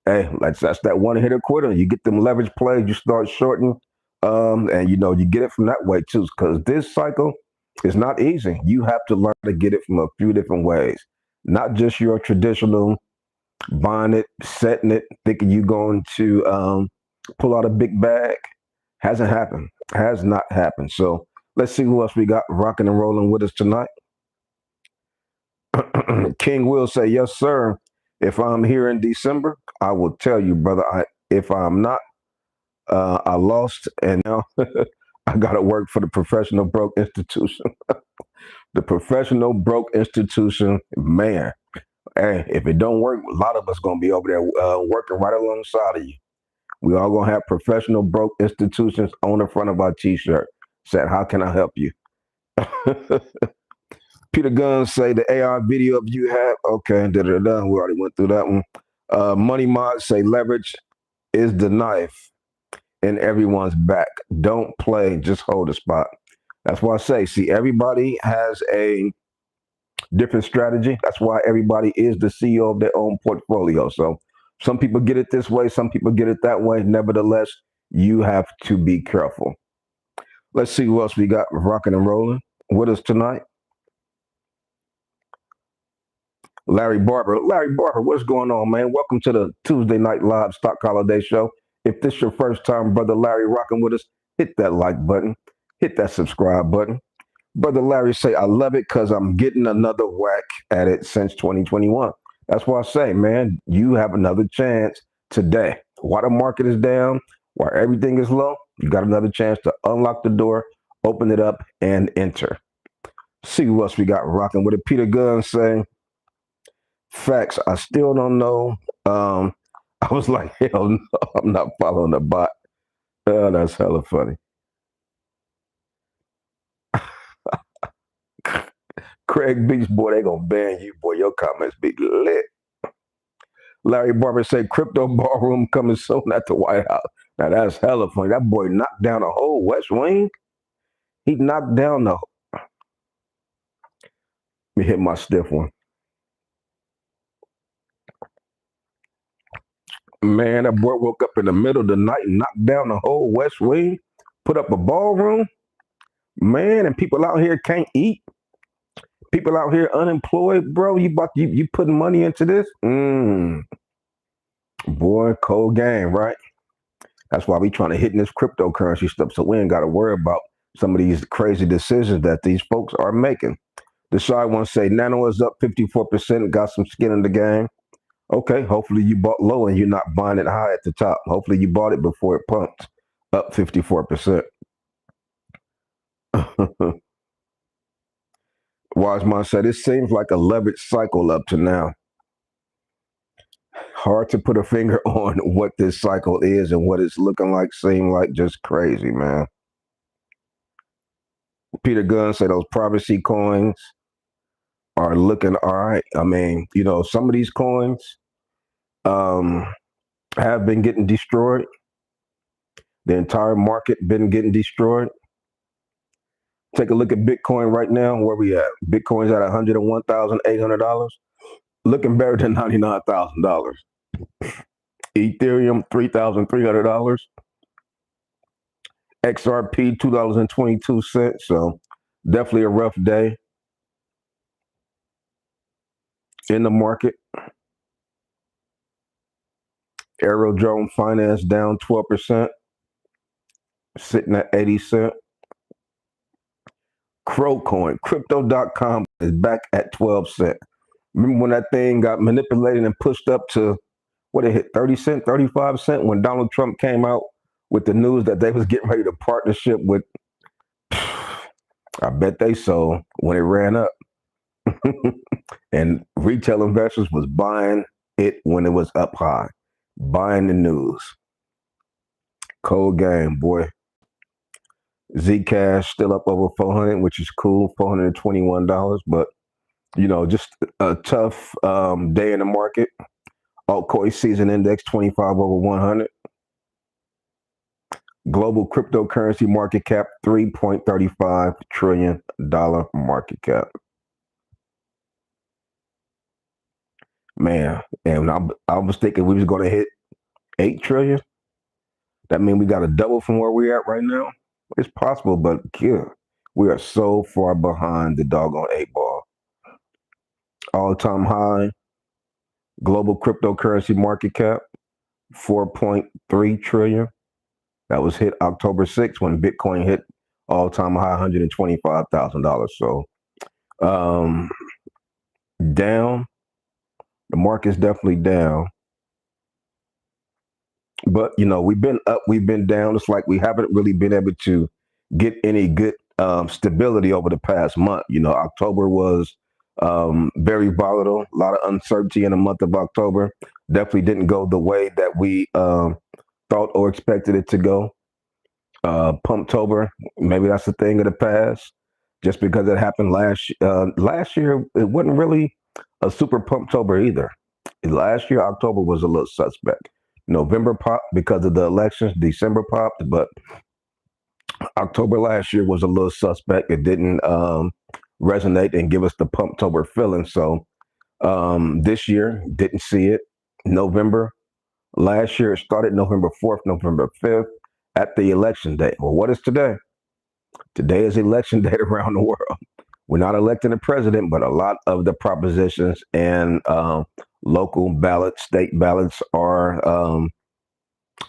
hey, that's that one hitter quitter. You get them leverage plays, you start shorting, and you get it from that way too. Because this cycle is not easy. You have to learn to get it from a few different ways, not just your traditional buying it, setting it, thinking you're going to pull out a big bag. Hasn't happened. Has not happened. So let's see who else we got rocking and rolling with us tonight. King will say, yes, sir. If I'm here in December, I will tell you, brother. If I'm not, I lost, and now I got to work for the professional broke institution. The professional broke institution, man. Hey, if it don't work, a lot of us gonna be over there working right alongside of you. We all gonna have professional broke institutions on the front of our T-shirt. Said, how can I help you? Peter Guns say the AI video of you have okay. We already went through that one. Money Mod say leverage is the knife in everyone's back. Don't play, just hold the spot. That's why I say, see, everybody has a different strategy. That's why everybody is the CEO of their own portfolio. So some people get it this way, some people get it that way. Nevertheless, you have to be careful. Let's see who else we got rocking and rolling with us tonight. Larry Barber. Larry Barber, what's going on, man? Welcome to the Tuesday Night Live Stock Holiday Show. If this is your first time, Brother Larry, rocking with us, hit that like button, hit that subscribe button. Brother Larry say, I love it because I'm getting another whack at it since 2021. That's why I say, man, you have another chance today. While the market is down, while everything is low, you got another chance to unlock the door, open it up, and enter. See who else we got rocking with it. Peter Gunn saying, facts, I still don't know. I was like, hell no, I'm not following the bot. Oh, that's hella funny. Craig Beach, boy, they gonna ban you, boy. Your comments be lit. Larry Barber said, crypto ballroom coming soon at the White House. Now that's hella funny. That boy knocked down the whole West Wing. He knocked down the. Let me hit my stiff one. Man, that boy woke up in the middle of the night and knocked down the whole West Wing, put up a ballroom. Man, and people out here can't eat. People out here unemployed, bro. You putting money into this? Boy, cold game, right? That's why we trying to hit in this cryptocurrency stuff, so we ain't got to worry about some of these crazy decisions that these folks are making. The shy ones say Nano is up 54%, got some skin in the game. Okay, hopefully you bought low and you're not buying it high at the top. Hopefully you bought it before it pumped up 54%. Wise Mind said, it seems like a leverage cycle up to now. Hard to put a finger on what this cycle is and what it's looking like. Seem like just crazy, man. Peter Gunn said those privacy coins are looking all right. I mean, some of these coins have been getting destroyed. The entire market been getting destroyed. Take a look at Bitcoin right now. Where we at? Bitcoin's at $101,800. looking better than $99,000. Ethereum, $3,300. XRP, $2.22. So definitely a rough day in the market. Aerodrome Finance down 12%, sitting at 80 cents. Crowcoin, crypto.com is back at 12 cents. Remember when that thing got manipulated and pushed up to what, it hit 30 cents, 35 cents when Donald Trump came out with the news that they was getting ready to partnership with, I bet they sold when it ran up. And retail investors was buying it when it was up high, buying the news. Cold game, boy. Zcash still up over 400, which is cool, $421. But just a tough day in the market. Altcoin season index 25 over 100. Global cryptocurrency market cap $3.35 trillion market cap. Man, and I was thinking we was going to hit 8 trillion. That means we got to double from where we're at right now. It's possible, but yeah, we are so far behind the doggone 8 ball. All-time high global cryptocurrency market cap 4.3 trillion. That was hit October 6th when Bitcoin hit all-time high $125,000. So down. The market's definitely down. But we've been up, we've been down. It's like we haven't really been able to get any good stability over the past month. October was very volatile, a lot of uncertainty in the month of October. Definitely didn't go the way that we thought or expected it to go. Pumptober, maybe that's a thing of the past. Just because it happened last year, it wasn't really a super Pumptober either. Last year, October was a little suspect. November popped because of the elections. December popped, but October last year was a little suspect. It didn't resonate and give us the Pumptober feeling. So this year, didn't see it. November last year, it started November 4th, November 5th at the election day. Well, what is today? Today is election day around the world. We're not electing a president, but a lot of the propositions and local ballots, state ballots are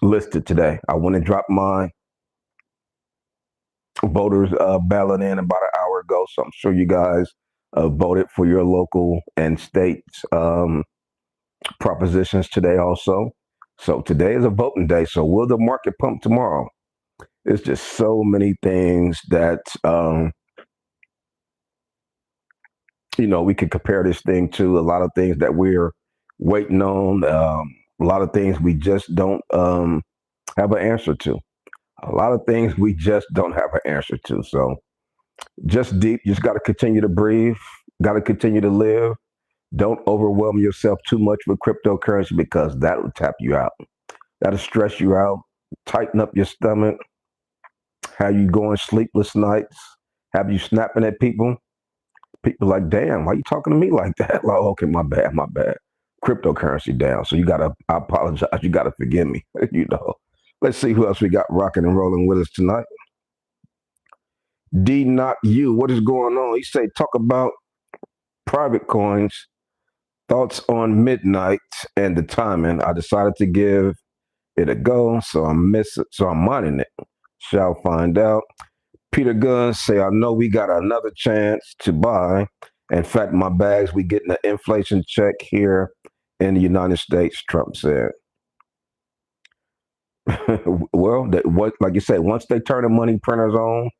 listed today. I went and dropped my voters ballot in about an hour ago, so I'm sure you guys voted for your local and states propositions today also. So today is a voting day. So will the market pump tomorrow? It's just so many things that we could compare this thing to. A lot of things that we're waiting on. A lot of things we just don't have an answer to. A lot of things we just don't have an answer to. So just deep. You just got to continue to breathe. Got to continue to live. Don't overwhelm yourself too much with cryptocurrency because that will tap you out. That'll stress you out. Tighten up your stomach. Have you going sleepless nights? Have you snapping at people? People like, damn, why you talking to me like that? Like, okay, my bad. Cryptocurrency down. So I apologize. You gotta forgive me. Let's see who else we got rocking and rolling with us tonight. D not you. What is going on? He say talk about private coins. Thoughts on midnight and the timing. I decided to give it a go, so I'm mining it. Shall find out. Peter Guns say, I know we got another chance to buy. In fact, my bags, we getting an inflation check here in the United States, Trump said. Well, like you said, once they turn the money printers on,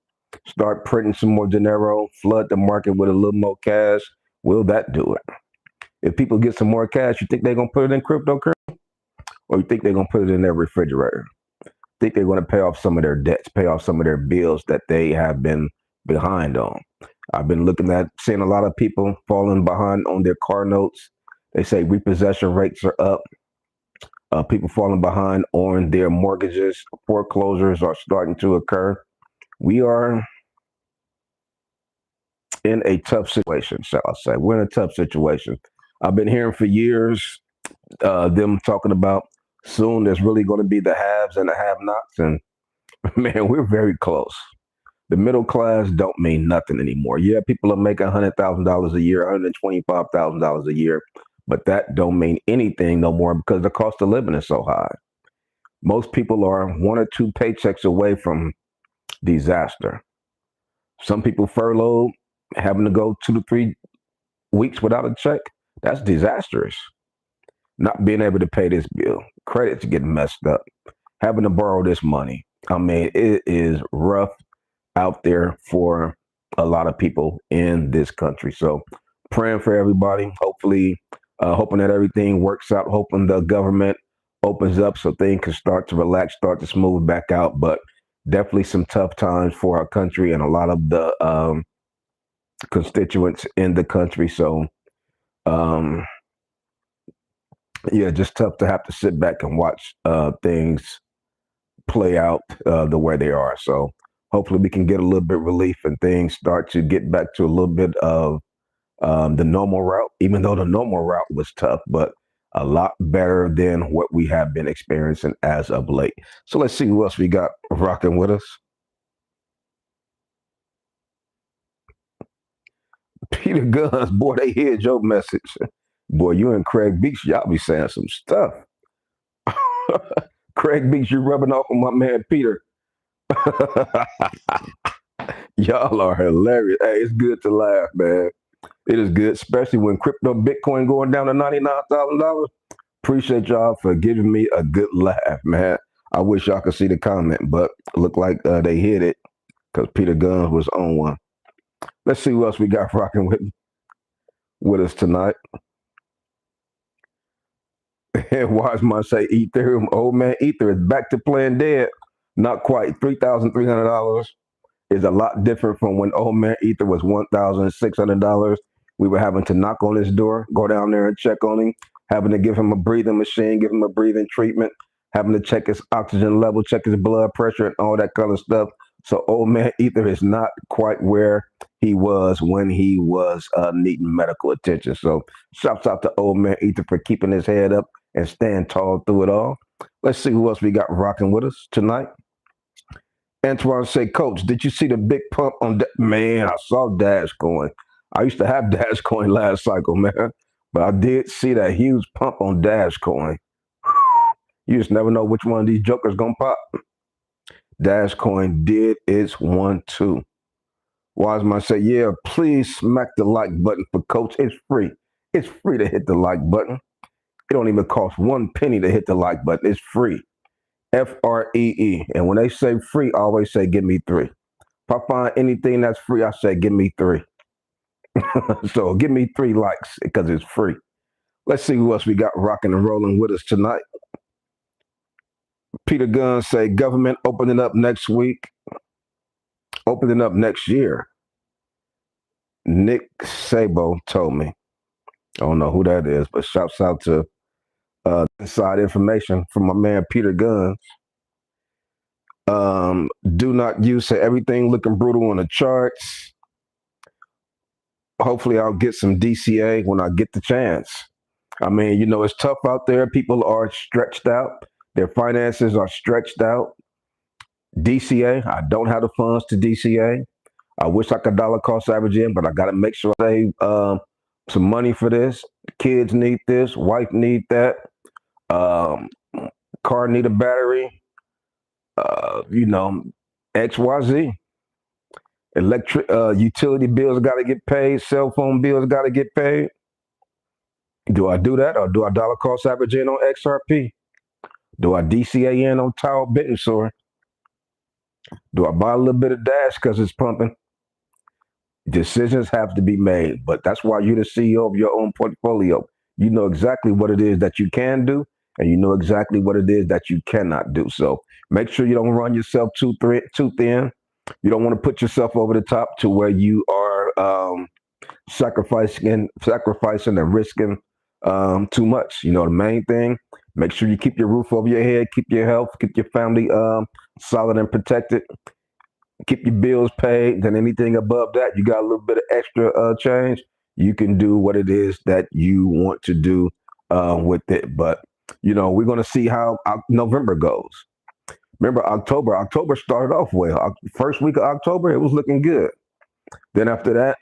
start printing some more dinero, flood the market with a little more cash, will that do it? If people get some more cash, you think they're going to put it in cryptocurrency? Or you think they're going to put it in their refrigerator? Think they're going to pay off some of their debts, pay off some of their bills that they have been behind on. I've been seeing a lot of people falling behind on their car notes. They say repossession rates are up. People falling behind on their mortgages. Foreclosures are starting to occur. We are in a tough situation, shall I say. We're in a tough situation. I've been hearing for years them talking about soon there's really going to be the haves and the have-nots, and man, we're very close. The middle class don't mean nothing anymore. Yeah, people are making $100,000 a year, $125,000 a year, but that don't mean anything no more because the cost of living is so high. Most people are one or two paychecks away from disaster. Some people furloughed, having to go 2 to 3 weeks without a check. That's disastrous. Not being able to pay this bill, credit's getting messed up, having to borrow this money. I mean, it is rough out there for a lot of people in this country. So praying for everybody, hopefully, hoping that everything works out, hoping the government opens up so things can start to relax, start to smooth back out. But definitely some tough times for our country and a lot of the constituents in the country. So, um, yeah, just tough to have to sit back and watch things play out the way they are. So hopefully we can get a little bit relief and things start to get back to a little bit of the normal route, even though the normal route was tough, but a lot better than what we have been experiencing as of late. So let's see who else we got rocking with us. Peter Guns, boy, they heard your message. Boy, you and Craig Beach, y'all be saying some stuff. Craig Beach, you rubbing off on my man Peter. Y'all are hilarious. Hey, it's good to laugh, man. It is good, especially when crypto Bitcoin going down to $99,000. Appreciate y'all for giving me a good laugh, man. I wish y'all could see the comment, but look like they hit it because Peter Guns was on one. Let's see who else we got rocking with us tonight. Wise man say Ethereum. Old man Ether is back to playing dead. Not quite. $3,300 is a lot different from when old man Ether was $1,600. We were having to knock on his door, go down there and check on him, having to give him a breathing machine, give him a breathing treatment, having to check his oxygen level, check his blood pressure, and all that kind of stuff. So old man Ether is not quite where he was when he was needing medical attention. So shouts out to old man Ether for keeping his head up and staying tall through it all. Let's see who else we got rocking with us tonight. Antoine say, Coach, did you see the big pump on that? Man, I saw Dash Coin. I used to have Dash Coin last cycle, man. But I did see that huge pump on Dash Coin. You just never know which one of these jokers gonna pop. Dash Coin did its 1-2. Wiseman say, yeah, please smack the like button for Coach. It's free. It's free to hit the like button. It don't even cost 1 penny to hit the like button. It's free. FREE. And when they say free, I always say, give me 3. If I find anything that's free, I say, give me 3. So give me 3 likes because it's free. Let's see who else we got rocking and rolling with us tonight. Peter Gunn say, government opening up next week. Opening up next year. Nick Sabo told me. I don't know who that is, but shouts out to inside information from my man Peter Guns. Do not use everything looking brutal on the charts. Hopefully I'll get some DCA when I get the chance. I mean, it's tough out there. People are stretched out. Their finances are stretched out. DCA, I don't have the funds to DCA. I wish I could dollar cost average in, but I got to make sure I save some money for this. Kids need this. Wife need that. Car need a battery. XYZ. Electric utility bills got to get paid. Cell phone bills got to get paid. Do I do that, or do I dollar cost average in on XRP? Do I DCA in on Tower Bittensour? Do I buy a little bit of Dash because it's pumping? Decisions have to be made, but that's why you're the CEO of your own portfolio. You know exactly what it is that you can do, and you know exactly what it is that you cannot do. So make sure you don't run yourself too thin. You don't want to put yourself over the top to where you are sacrificing and risking too much. The main thing, make sure you keep your roof over your head, keep your health, keep your family solid and protected, keep your bills paid. Then anything above that, you got a little bit of extra change, You can do what it is that you want to do with it. But, we're going to see how November goes. Remember, October started off well. First week of October, it was looking good. Then after that,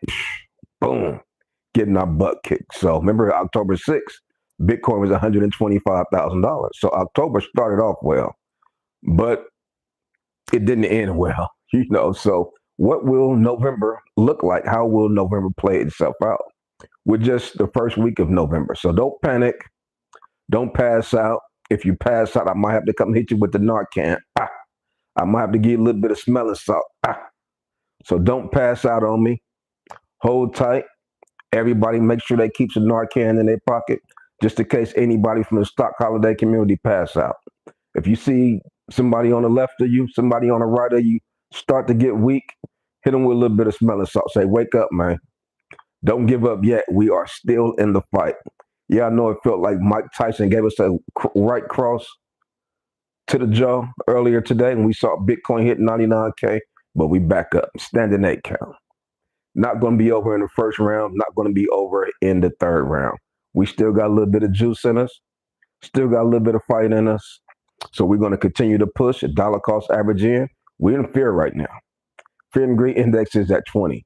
boom, getting our butt kicked. So remember, October 6th, Bitcoin was $125,000. So October started off well, but it didn't end well, So what will November look like? How will November play itself out? We're just the first week of November. So don't panic. Don't pass out. If you pass out, I might have to come hit you with the Narcan. I might have to give you a little bit of smelling salt. So don't pass out on me. Hold tight. Everybody make sure they keep some Narcan in their pocket just in case anybody from the stock holiday community pass out. If you see somebody on the left of you, somebody on the right of you start to get weak, hit them with a little bit of smelling salt. Say, wake up, man. Don't give up yet. We are still in the fight. Yeah, I know it felt like Mike Tyson gave us a right cross to the jaw earlier today, and we saw Bitcoin hit 99K, but we back up, standing 8 count. Not going to be over in the first round, not going to be over in the third round. We still got a little bit of juice in us, still got a little bit of fight in us. So we're going to continue to push a dollar cost average in. We're in fear right now. Fear and greed index is at 20.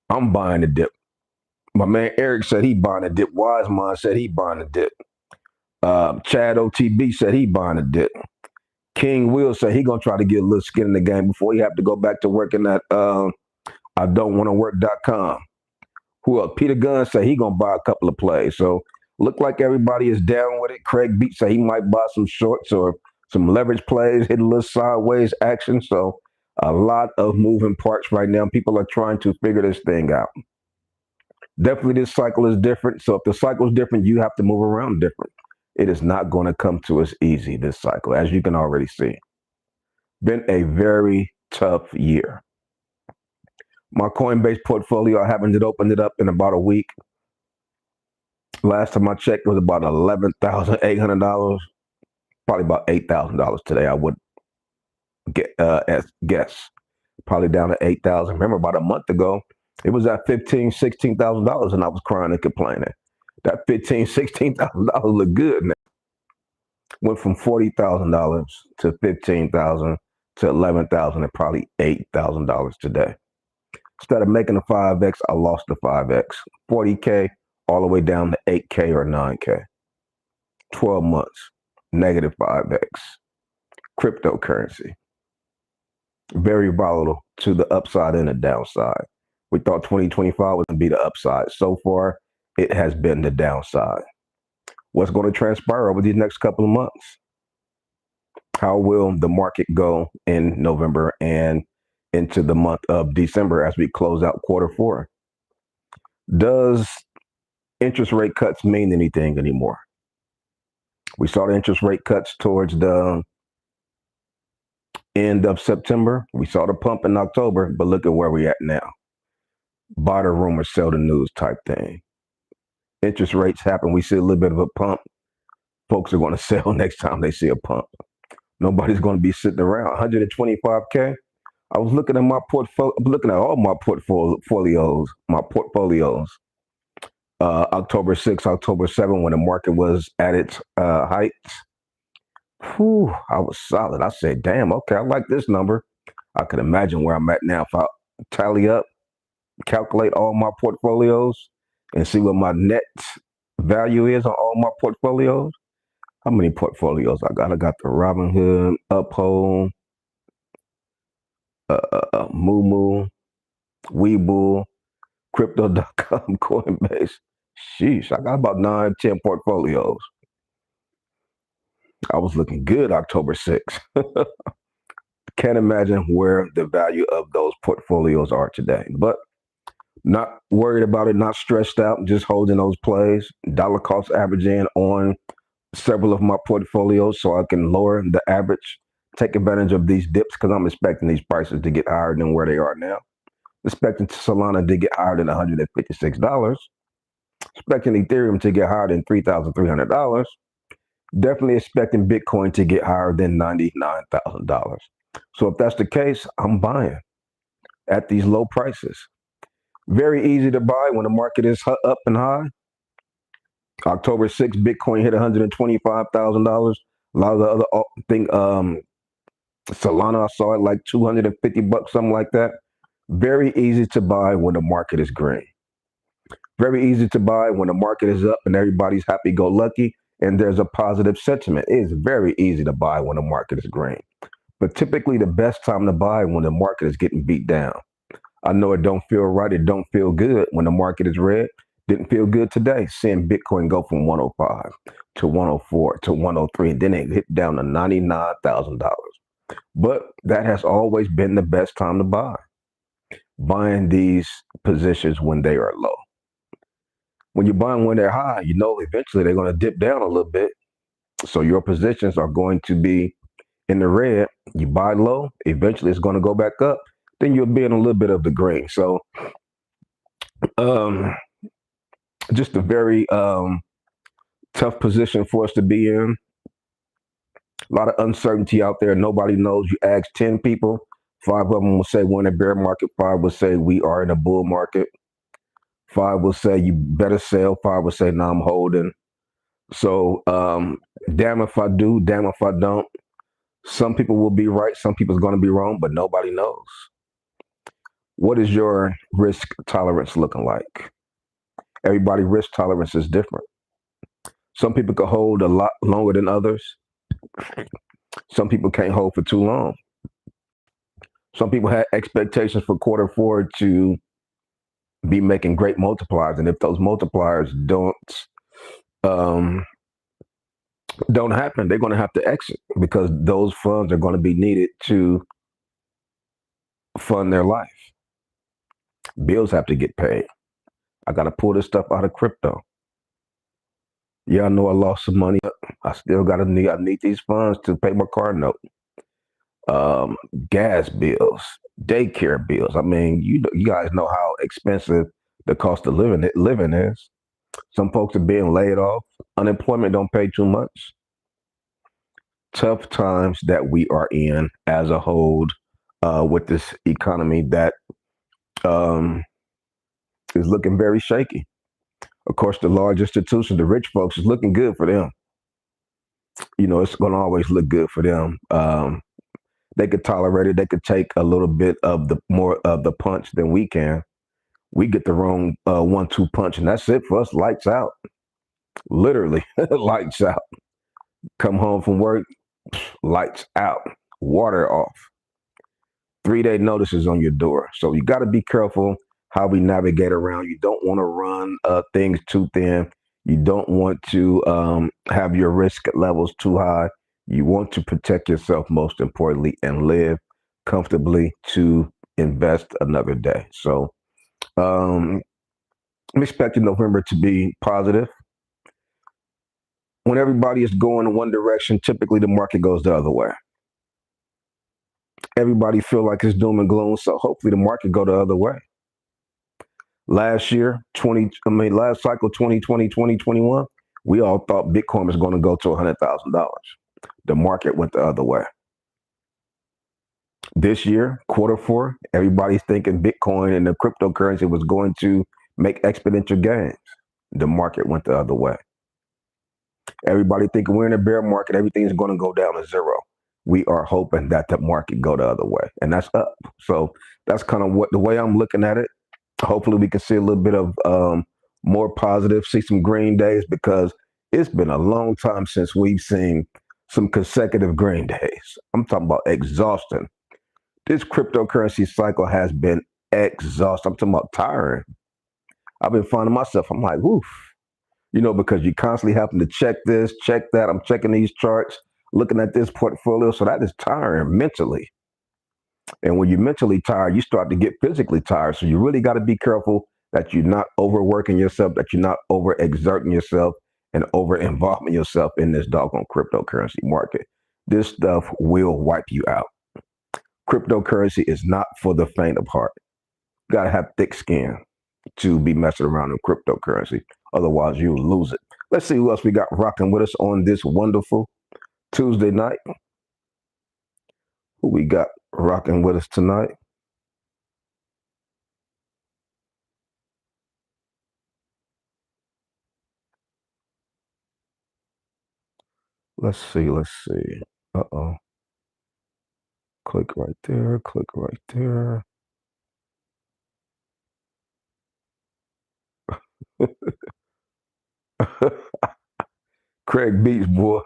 I'm buying the dip. My man Eric said he buying a dip. Wiseman said he buying a dip. Chad OTB said he buying a dip. King Will said he gonna try to get a little skin in the game before he have to go back to working at I don't want to work.com. Who else? Peter Gunn said he gonna buy a couple of plays. So look like everybody is down with it. Craig Beat said he might buy some shorts or some leverage plays, hit a little sideways action. So a lot of moving parts right now. People are trying to figure this thing out. Definitely this cycle is different. So if the cycle is different, you have to move around different. It is not going to come to us easy this cycle, as you can already see. Been a very tough year. My Coinbase portfolio, I haven't opened it up in about a week. Last time I checked, it was about $11,800. Probably about $8,000 today, I would guess. Probably down to $8,000. Remember, about a month ago, it was at $15,000, $16,000, and I was crying and complaining. That $15,000, $16,000 look good now. Went from $40,000 to $15,000 to $11,000 and probably $8,000 today. Instead of making a 5x, I lost the 5x. 40K all the way down to 8K or 9K. 12 months, negative 5x. Cryptocurrency. Very volatile to the upside and the downside. We thought 2025 was going to be the upside. So far, it has been the downside. What's going to transpire over these next couple of months? How will the market go in November and into the month of December as we close out Q4? Does interest rate cuts mean anything anymore? We saw the interest rate cuts towards the end of September. We saw the pump in October, but look at where we're at now. Buy the rumor, sell the news type thing. Interest rates happen. We see a little bit of a pump. Folks are going to sell next time they see a pump. Nobody's going to be sitting around. 125K. I was looking at my portfolio, looking at all my portfolios. October 6, October 7, when the market was at its heights. Whew, I was solid. I said, damn, okay, I like this number. I could imagine where I'm at now if I tally up, calculate all my portfolios, and see what my net value is on all my portfolios. How many portfolios I got? I got the Robinhood, Uphold, Moo, Webull, Crypto.com, Coinbase. Sheesh, I got about 9, 10 portfolios. I was looking good October 6th. Can't imagine where the value of those portfolios are today. But not worried about it, not stressed out, just holding those plays. Dollar cost averaging on several of my portfolios so I can lower the average, take advantage of these dips because I'm expecting these prices to get higher than where they are now. Expecting Solana to get higher than $156. Expecting Ethereum to get higher than $3,300. Definitely expecting Bitcoin to get higher than $99,000. So if that's the case, I'm buying at these low prices. Very easy to buy when the market is up and high. October 6th, Bitcoin hit $125,000. A lot of the other thing, Solana, I saw it like 250 bucks, something like that. Very easy to buy when the market is green. Very easy to buy when the market is up and everybody's happy-go-lucky and there's a positive sentiment. It is very easy to buy when the market is green. But typically the best time to buy when the market is getting beat down. I know it don't feel right. It don't feel good when the market is red. Didn't feel good today seeing Bitcoin go from 105 to 104 to 103. And then it hit down to $99,000. But that has always been the best time to buy. Buying these positions when they are low. When you're buying when they're high, you know eventually they're going to dip down a little bit. So your positions are going to be in the red. You buy low, eventually it's going to go back up. Then you'll be in a little bit of the green. So just a very tough position for us to be in. A lot of uncertainty out there. Nobody knows. You ask 10 people, 5 of them will say we're in a bear market. 5 will say we are in a bull market. 5 will say you better sell. 5 will say no, I'm holding. So damn if I do, damn if I don't. Some people will be right. Some people's going to be wrong, but nobody knows. What is your risk tolerance looking like? Everybody's risk tolerance is different. Some people can hold a lot longer than others. Some people can't hold for too long. Some people have expectations for Q4 to be making great multipliers, and if those multipliers don't happen, they're going to have to exit because those funds are going to be needed to fund their life. Bills have to get paid. I got to pull this stuff out of crypto. Yeah, I know I lost some money. I still I need these funds to pay my car note. Gas bills, daycare bills. I mean, you guys know how expensive the cost of living is. Some folks are being laid off. Unemployment don't pay too much. Tough times that we are in as a whole with this economy that is looking very shaky. Of course, the large institutions, the rich folks, is looking good for them. You know, it's going to always look good for them. They could tolerate it. They could take a little bit of the more of the punch than we can. We get the wrong 1-2 punch, and that's it for us. Lights out, literally, lights out. Come home from work, lights out, water off. 3-day notices on your door. So you got to be careful how we navigate around. You don't want to run things too thin. You don't want to have your risk levels too high. You want to protect yourself, most importantly, and live comfortably to invest another day. So I'm expecting November to be positive. When everybody is going in one direction, typically the market goes the other way. Everybody feel like it's doom and gloom, so hopefully the market go the other way. Last year, last cycle, 2020, 2021, we all thought Bitcoin was going to go to $100,000. The market went the other way. This year, Q4, everybody's thinking Bitcoin and the cryptocurrency was going to make exponential gains. The market went the other way. Everybody thinking we're in a bear market, everything's going to go down to zero. We are hoping that the market go the other way, and that's up. So that's kind of the way I'm looking at it. Hopefully we can see a little bit of more positive, see some green days, because it's been a long time since we've seen some consecutive green days. I'm talking about exhausting. This cryptocurrency cycle has been exhausting. I'm talking about tiring. I've been finding myself, I'm like, woof. You know, because you constantly having to check this, check that. I'm checking these charts, looking at this portfolio. So that is tiring mentally. And when you're mentally tired, you start to get physically tired. So you really got to be careful that you're not overworking yourself, that you're not overexerting yourself and over-involving yourself in this doggone cryptocurrency market. This stuff will wipe you out. Cryptocurrency is not for the faint of heart. You got to have thick skin to be messing around in cryptocurrency. Otherwise, you'll lose it. Let's see who else we got rocking with us on this wonderful Tuesday night. Who we got rocking with us tonight? Let's see. Let's see. Uh-oh. Click right there. Click right there. Craig Beats, boy.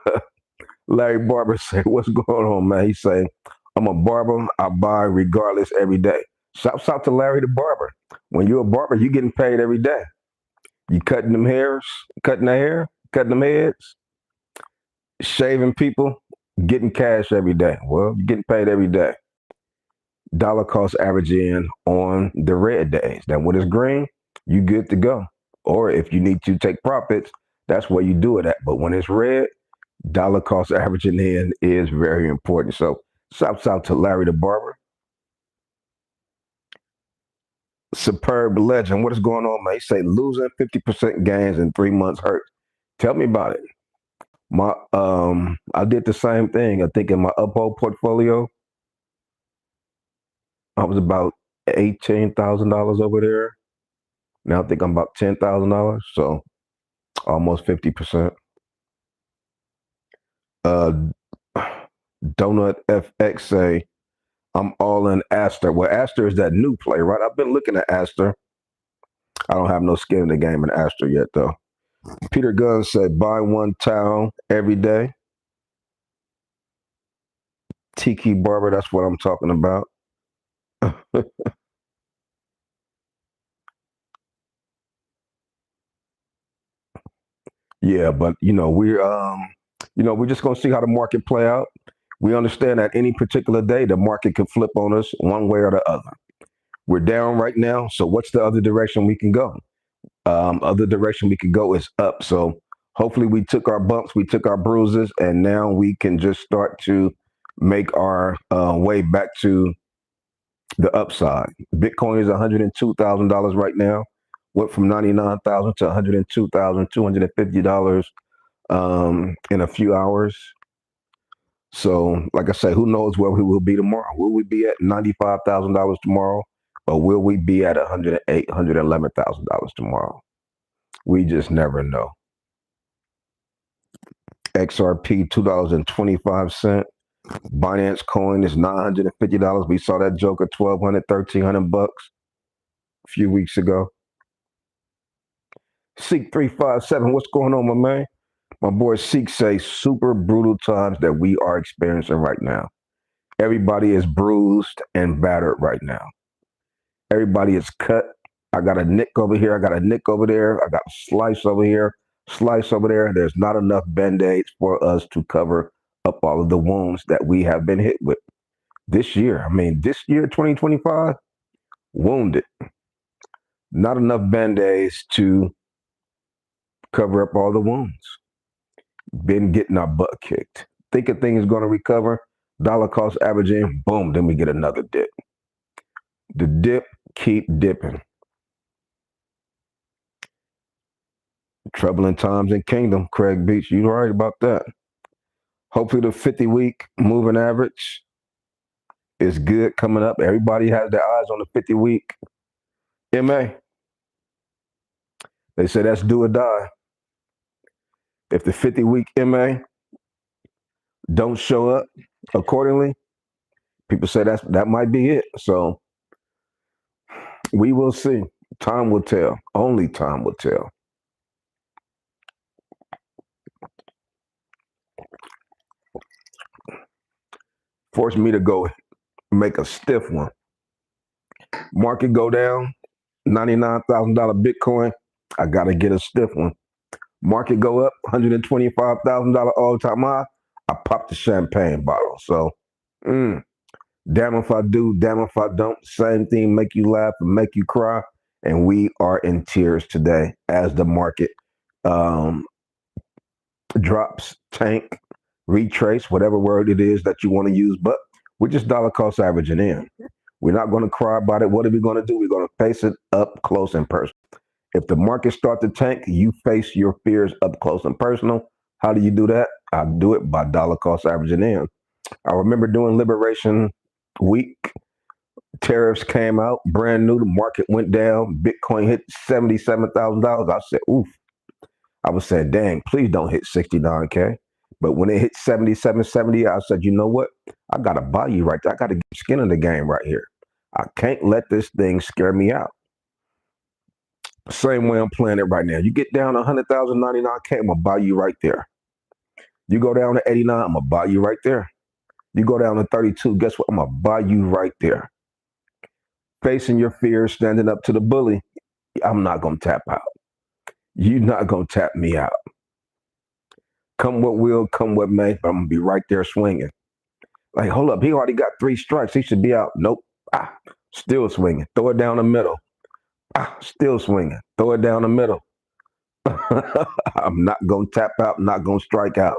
Larry Barber say, "What's going on, man?" He say, "I'm a barber. I buy regardless every day." Shouts out to Larry the barber. When you're a barber, you getting paid every day. You cutting them hairs, cutting the hair, cutting them heads, shaving people, getting cash every day. Well, you're getting paid every day. Dollar cost average in on the red days. Then when it's green, you good to go. Or if you need to take profits, that's where you do it at. But when it's red, dollar cost averaging in is very important. So shouts out to Larry the barber. Superb legend. What is going on, man? He say losing 50% gains in 3 months hurts. Tell me about it. My I did the same thing. I think in my uphold portfolio, I was about $18,000 over there. Now I think I'm about $10,000. So almost 50%. Uh Donut FX say I'm all in Aster. Well, Aster is that new play, right? I've been looking at Aster. I don't have no skin in the game in Aster yet, though. Peter Gunn said, buy one towel every day. Tiki Barber, that's what I'm talking about. Yeah, but we're just gonna see how the market play out. We understand that any particular day the market can flip on us one way or the other. We're down right now, so what's the other direction we can go? Other direction we could go is up. So hopefully we took our bumps, we took our bruises, and now we can just start to make our way back to the upside. Bitcoin is $102,000 right now. Went from 99,000 to $102,250 in a few hours. So, like I say, who knows where we will be tomorrow? Will we be at $95,000 tomorrow, or will we be at $111,000 tomorrow? We just never know. XRP $2.25. Binance coin is $950. We saw that joker 1,200, 1,300 bucks a few weeks ago. Seek 357. What's going on, my man? My boy Seek say super brutal times that we are experiencing right now. Everybody is bruised and battered right now. Everybody is cut. I got a nick over here. I got a nick over there. I got a slice over here, slice over there. There's not enough band-aids for us to cover up all of the wounds that we have been hit with this year. I mean, this year, 2025, wounded. Not enough band-aids to cover up all the wounds. Been getting our butt kicked. Thinking things going to recover. Dollar cost averaging, boom, then we get another dip. The dip keep dipping. Troubling times in Kingdom, Craig Beach. You right about that. Hopefully the 50-week moving average is good coming up. Everybody has their eyes on the 50-week MA. They say that's do or die. If the 50-week MA don't show up accordingly, people say that might be it. So we will see. Time will tell. Only time will tell. Force me to go make a stiff one. Market go down, $99,000 Bitcoin. I gotta get a stiff one. Market go up, $125,000 all-time high. I pop the champagne bottle. So, damn if I do, damn if I don't. Same thing, make you laugh and make you cry. And we are in tears today as the market drops, tank, retrace, whatever word it is that you want to use. But we're just dollar cost averaging in. We're not going to cry about it. What are we going to do? We're going to face it up close and personal. If the market starts to tank, you face your fears up close and personal. How do you do that? I do it by dollar cost averaging in. I remember doing Liberation Week. Tariffs came out, brand new. The market went down. Bitcoin hit $77,000. I said, oof. I was saying, dang, please don't hit 69K. But when it hit 77.70, I said, you know what? I got to buy you right there. I got to get skin in the game right here. I can't let this thing scare me out. Same way I'm playing it right now. You get down to 100,000, 99K, I'm going to buy you right there. You go down to 89, I'm going to buy you right there. You go down to 32, guess what? I'm going to buy you right there. Facing your fears, standing up to the bully, I'm not going to tap out. You're not going to tap me out. Come what will, come what may, but I'm going to be right there swinging. Like, hold up, he already got 3 strikes. He should be out. Nope. Still swinging. Throw it down the middle. Still swinging. Throw it down the middle. I'm not going to tap out, not going to strike out.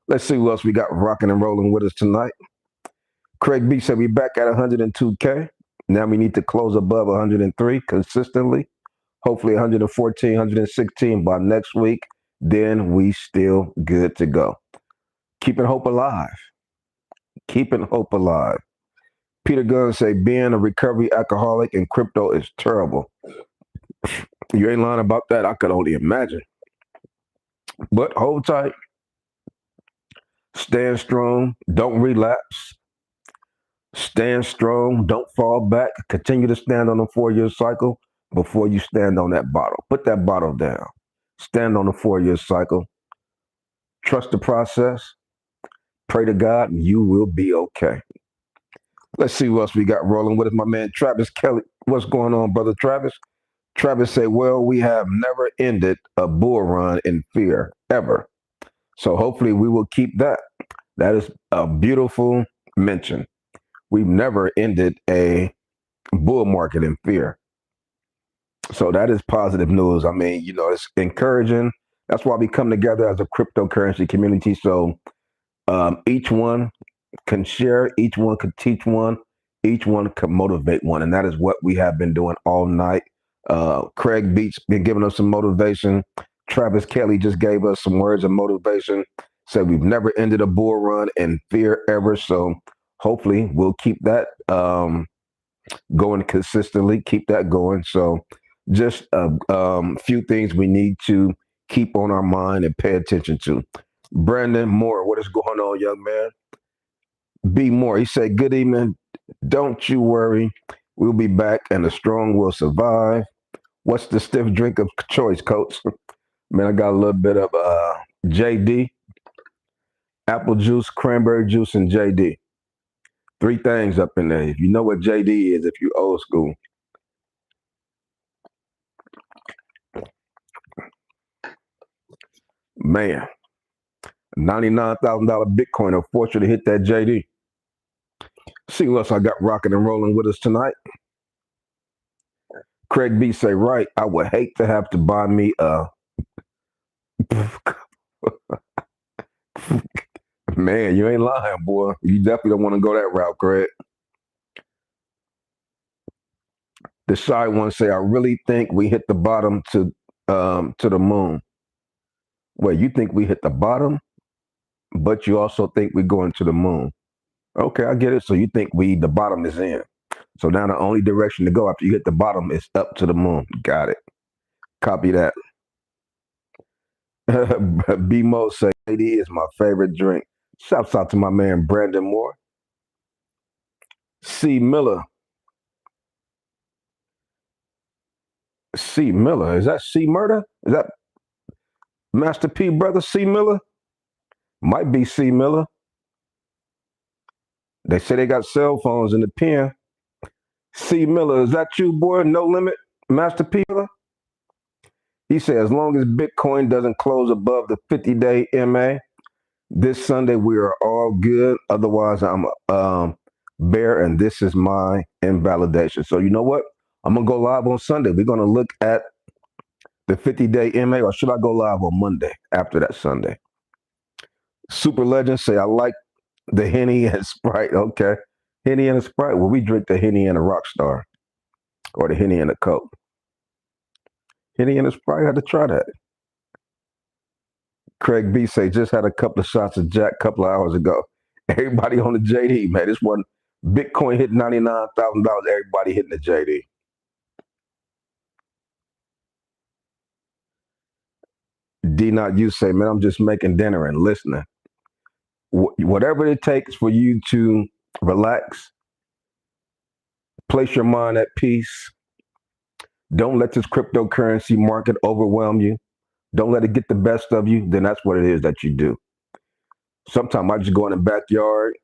Let's see who else we got rocking and rolling with us tonight. Craig B said we back at 102K. Now we need to close above 103 consistently. Hopefully 114, 116 by next week. Then we still good to go. Keeping hope alive. Keeping hope alive. Peter Gunn say being a recovery alcoholic in crypto is terrible. You ain't lying about that. I could only imagine. But hold tight. Stand strong. Don't relapse. Stand strong. Don't fall back. Continue to stand on the 4-year cycle before you stand on that bottle. Put that bottle down. Stand on the 4-year cycle. Trust the process. Pray to God and you will be okay. Let's see what else we got rolling with us. My man Travis Kelly. What's going on, brother Travis? Travis said, well, we have never ended a bull run in fear, ever. So hopefully we will keep that. That is a beautiful mention. We've never ended a bull market in fear. So that is positive news. I mean, it's encouraging. That's why we come together as a cryptocurrency community. So each one can share, each one can teach one, each one can motivate one. And that is what we have been doing all night. Craig Beats been giving us some motivation. Travis Kelly just gave us some words of motivation. Said we've never ended a bull run in fear ever. So hopefully we'll keep that going consistently, keep that going. So just a few things we need to keep on our mind and pay attention to. Brandon Moore, what is going on, young man? B. Moore, he said, good evening. Don't you worry. We'll be back and the strong will survive. What's the stiff drink of choice, coach? Man, I got a little bit of JD, apple juice, cranberry juice, and JD. 3 things up in there. If you know what JD is, if you old school. Man, $99,000 Bitcoin will force you to hit that JD. See what else I got rocking and rolling with us tonight. Craig B say, right, I would hate to have to buy me a man, you ain't lying, boy. You definitely don't want to go that route, Craig. The shy one say, I really think we hit the bottom to the moon. Well, you think we hit the bottom, but you also think we're going to the moon. Okay, I get it. So you think the bottom is in. So now the only direction to go after you hit the bottom is up to the moon. Got it. Copy that. B-Mo say, it is my favorite drink. Shouts out to my man, Brandon Moore. C. Miller. C. Miller. Is that C. Murder? Is that Master P brother C. Miller? Might be C. Miller. They say they got cell phones in the pen. C. Miller, is that you, boy? No limit, Master P. Miller? He said, as long as Bitcoin doesn't close above the 50-day MA, this Sunday we are all good. Otherwise, I'm bear, and this is my invalidation. So you know what? I'm going to go live on Sunday. We're going to look at the 50-day MA, or should I go live on Monday after that Sunday? Super Legend say, I like the Henny and Sprite. Okay. Henny and a Sprite. Well, we drink the Henny and a Rockstar, or the Henny and a Coke. Henny and a Sprite, I had to try that. Craig B say, just had a couple of shots of Jack a couple of hours ago. Everybody on the JD, man. This one, Bitcoin hit $99,000. Everybody hitting the JD. D not you say, man, I'm just making dinner and listening. whatever it takes for you to relax, place your mind at peace. Don't let this cryptocurrency market overwhelm you. Don't let it get the best of you. Then that's what it is that you do. Sometimes I just go in the backyard,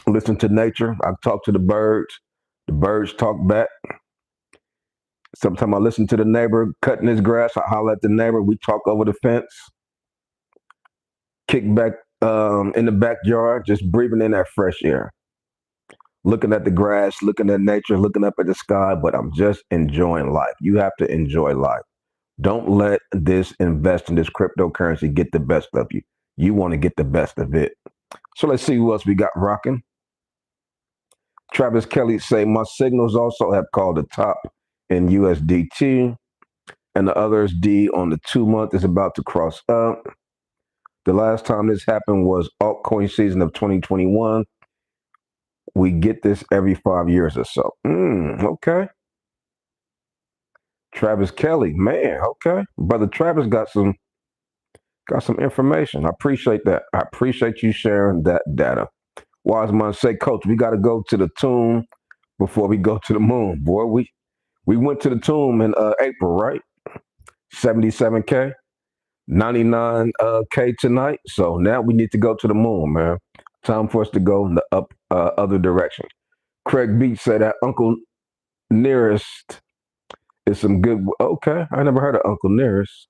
listen to nature. I talk to the birds. The birds talk back. Sometimes I listen to the neighbor cutting his grass. I holler at the neighbor. We talk over the fence. Kick back in the backyard, just breathing in that fresh air. Looking at the grass, looking at nature, looking up at the sky, but I'm just enjoying life. You have to enjoy life. Don't let this invest in this cryptocurrency get the best of you. You want to get the best of it. So let's see who else we got rocking. Travis Kelly say my signals also have called the top in USDT, and the others D on the 2 month is about to cross up. The last time this happened was altcoin season of 2021. We get this every 5 years or so. Okay. Travis Kelly, man, okay. Brother Travis got some information. I appreciate that. I appreciate you sharing that data. Wiseman say, Coach, we got to go to the tomb before we go to the moon. Boy, we went to the tomb in April, right? 77K, 99K tonight. So now we need to go to the moon, man. Time for us to go in the other direction. Craig Beach said that Uncle Nearest is some good. Okay, I never heard of Uncle Nearest.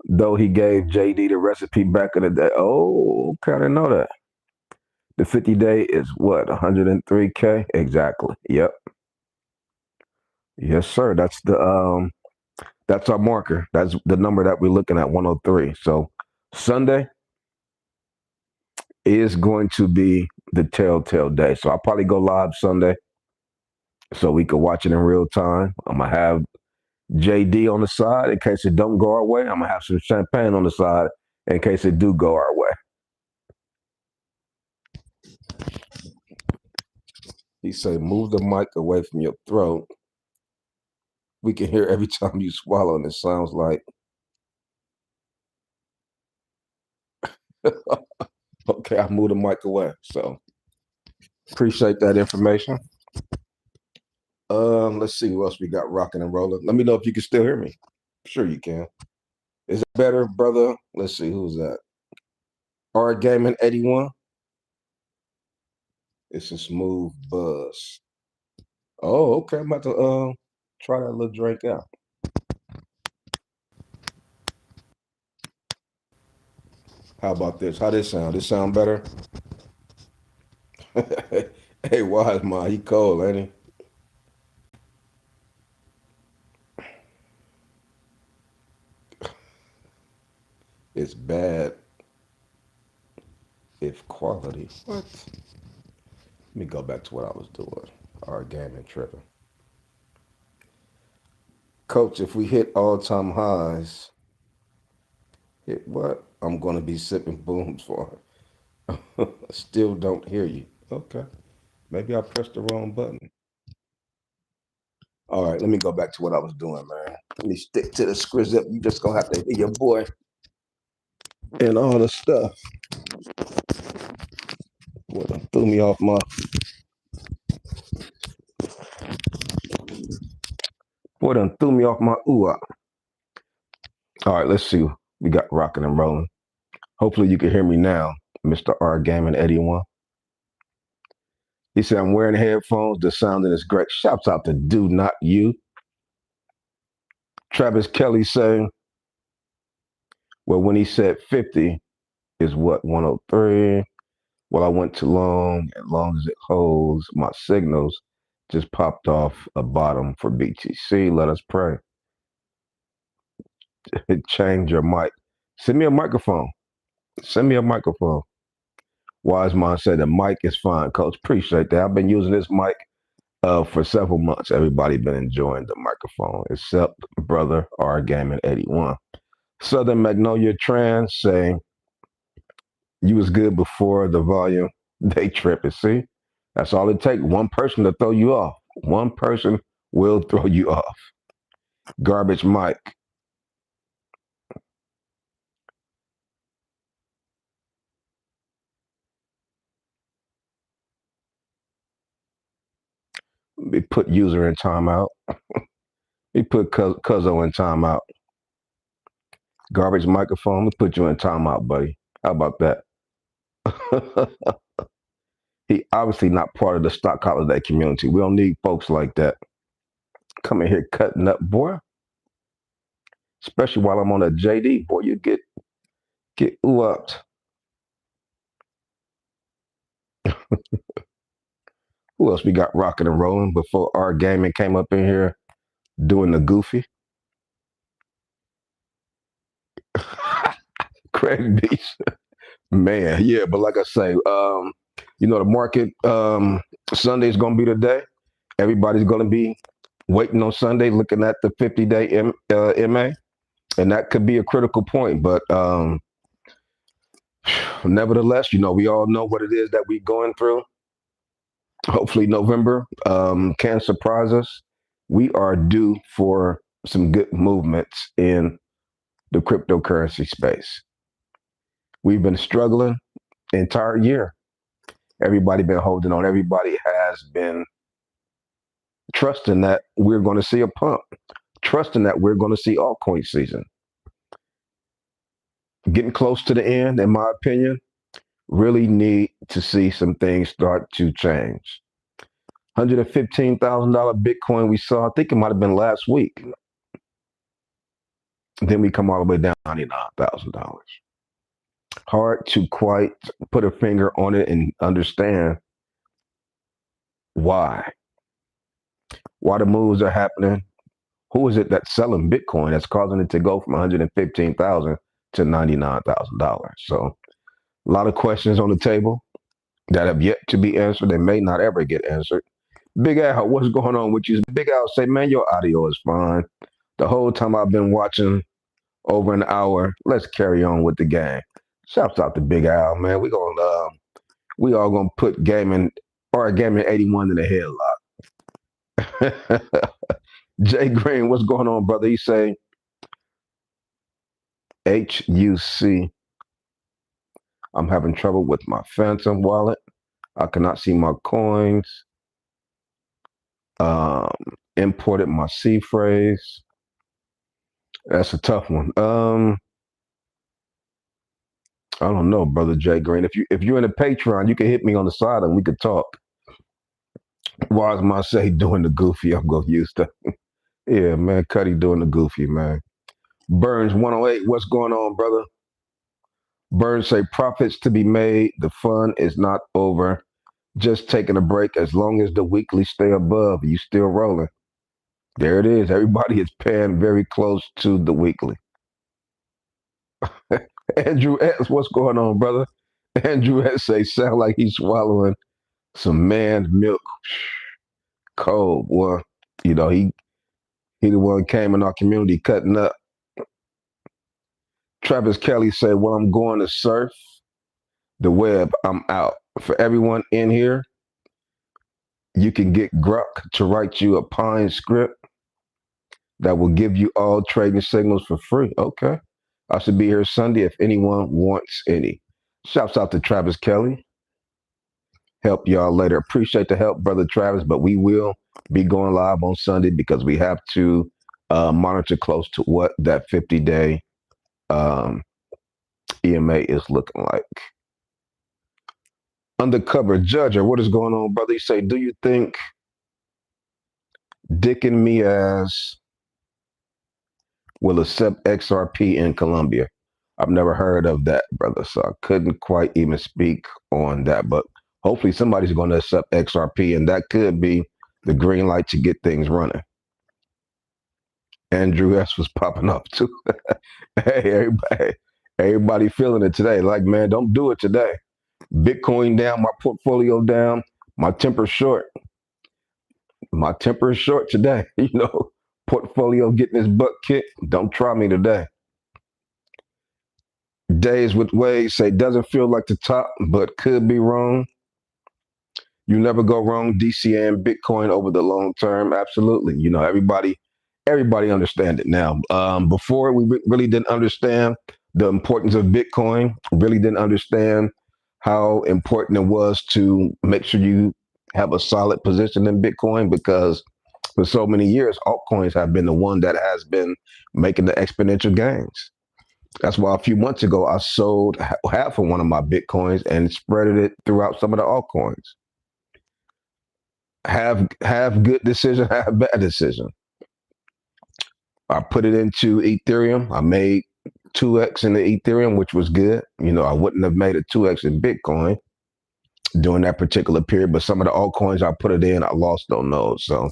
Though he gave JD the recipe back in the day. Oh, okay, I didn't know that. The 50-day is what, 103K? Exactly. Yep. Yes, sir. That's our marker. That's the number that we're looking at, 103. So Sunday is going to be the telltale day. So I'll probably go live Sunday so we can watch it in real time. I'm gonna have JD on the side in case it don't go our way. I'm gonna have some champagne on the side in case it do go our way. He said, move the mic away from your throat. We can hear every time you swallow, and it sounds like. Okay, I moved the mic away. So appreciate that information. Let's see who else we got rocking and rolling. Let me know if you can still hear me. Sure you can. Is it better, brother? Let's see, who's that? R Gaming 81. It's a smooth buzz. Oh, okay. I'm about to try that little drink out. How about this? How this sound? This sound better? Hey, wise man, he cold, ain't he? It's bad if quality. What? Let me go back to what I was doing. Our gaming tripping. Coach, if we hit all-time highs, hit what? I'm going to be sipping booms for her. Still don't hear you. Okay. Maybe I pressed the wrong button. All right, let me go back to what I was doing, man. Let me stick to the script. You just going to have to hear your boy and all the stuff. What threw me off my... Boy, done threw me off my ooh-ah. All right, let's see. We got rocking and rolling. Hopefully you can hear me now, Mr. R Gaming 81. He said, I'm wearing headphones. The sounding is great. Shouts out to Do Not You. Travis Kelly saying, well, when he said 50 is what, 103? Well, I went too long. As long as it holds, my signals just popped off a bottom for BTC. Let us pray. Change your mic. Send me a microphone. Send me a microphone. Wise man said the mic is fine, coach. Appreciate that. I've been using this mic for several months. Everybody been enjoying the microphone, except brother R Gaming 81. Southern Magnolia Trans saying you was good before the volume. They tripping. See, that's all it takes. One person to throw you off. One person will throw you off. Garbage Mike. We put user in timeout. We put Cuzzo in timeout. Garbage microphone. We put you in timeout, buddy. How about that? He obviously not part of the stock holiday community. We don't need folks like that coming here cutting up, boy. Especially while I'm on a JD, boy. You get ooh up. Who else we got rocking and rolling before our gaming came up in here doing the goofy? Craig Beach. Man, yeah, but like I say, the market Sunday's gonna be the day. Everybody's gonna be waiting on Sunday, looking at the 50-day MA, and that could be a critical point. But nevertheless, we all know what it is that we're going through. Hopefully, November can surprise us. We are due for some good movements in the cryptocurrency space. We've been struggling the entire year. Everybody been holding on. Everybody has been trusting that we're going to see a pump, trusting that we're going to see altcoin season. Getting close to the end, in my opinion, really need to see some things start to change. $115,000 Bitcoin we saw, I think it might have been last week. Then we come all the way down to $99,000. Hard to quite put a finger on it and understand why the moves are happening. Who is it that's selling Bitcoin that's causing it to go from $115,000 to $99,000? So a lot of questions on the table that have yet to be answered. They may not ever get answered. Big Al, what's going on with you? Big Al say, man, your audio is fine. The whole time I've been watching over an hour. Let's carry on with the game. Shouts out to Big Al, man. We all gonna put gaming 81 in the headlock. Jay Green, what's going on, brother? He say HUC. I'm having trouble with my Phantom wallet. I cannot see my coins. Imported my C phrase. That's a tough one. I don't know, brother Jay Green. If you're in a Patreon, you can hit me on the side and we could talk. Why is my say doing the goofy? I'm gonna use that. Yeah, man, Cuddy doing the goofy, man. Burns 108, what's going on, brother? Burns say profits to be made. The fun is not over. Just taking a break. As long as the weekly stay above, you still rolling. There it is. Everybody is paying very close to the weekly. Andrew S, what's going on, brother? Andrew S say sound like he's swallowing some man's milk. Cold, boy. He the one came in our community cutting up. Travis Kelly said, well, I'm going to surf the web. I'm out. For everyone in here, you can get Gruck to write you a Pine script that will give you all trading signals for free. Okay. I should be here Sunday if anyone wants any. Shouts out to Travis Kelly. Help y'all later. Appreciate the help, brother Travis, but we will be going live on Sunday because we have to monitor close to what that 50-day EMA is looking like. Undercover Judger, what is going on, brother? You say, do you think Dick and Miaz will accept XRP in Colombia? I've never heard of that, brother, so I couldn't quite even speak on that, but hopefully somebody's going to accept XRP, and that could be the green light to get things running. Andrew S was popping up too. Hey, everybody feeling it today. Like, man, don't do it today. Bitcoin down, my portfolio down, my temper short. My temper is short today. Portfolio getting his butt kicked. Don't try me today. Days with Wade say doesn't feel like the top, but could be wrong. You never go wrong DCA and Bitcoin over the long term. Absolutely. Everybody understand it now. Before we really didn't understand the importance of Bitcoin, really didn't understand how important it was to make sure you have a solid position in Bitcoin because for so many years, altcoins have been the one that has been making the exponential gains. That's why a few months ago I sold half of one of my Bitcoins and spread it throughout some of the altcoins. Have good decision, have bad decision. I put it into Ethereum. I made 2x in the Ethereum, which was good. You know, I wouldn't have made a 2x in Bitcoin during that particular period, but some of the altcoins I put it in, I lost on those. So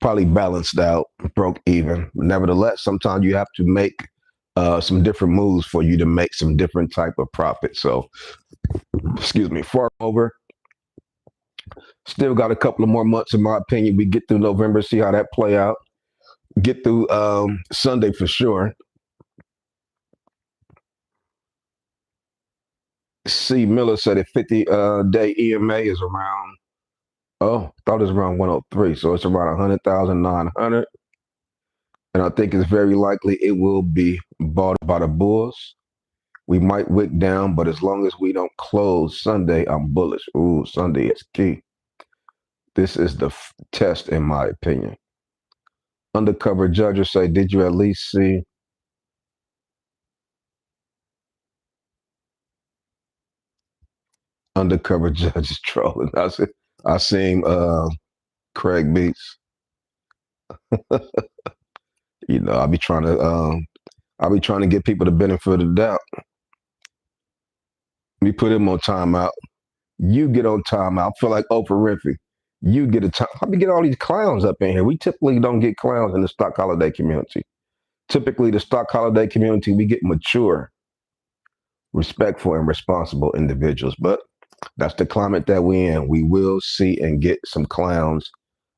probably balanced out, broke even. Nevertheless, sometimes you have to make some different moves for you to make some different type of profit. So, excuse me, far over. Still got a couple of more months, in my opinion. We get through November, see how that play out. Get through Sunday for sure. C. Miller said a 50-day EMA is around, oh, thought it was around 103. So it's around 100,900. And I think it's very likely it will be bought by the bulls. We might wick down, but as long as we don't close Sunday, I'm bullish. Ooh, Sunday is key. This is the test, in my opinion. Undercover judges say, did you at least see undercover judges trolling? I seen Craig Beats. You know, I'll be trying to give people the benefit of the doubt. We put him on timeout. You get on timeout. I feel like Oprah Winfrey. You get a time. How we get all these clowns up in here? We typically don't get clowns in the stock holiday community. Typically, the stock holiday community, we get mature, respectful, and responsible individuals. But that's the climate that we're in. We will see and get some clowns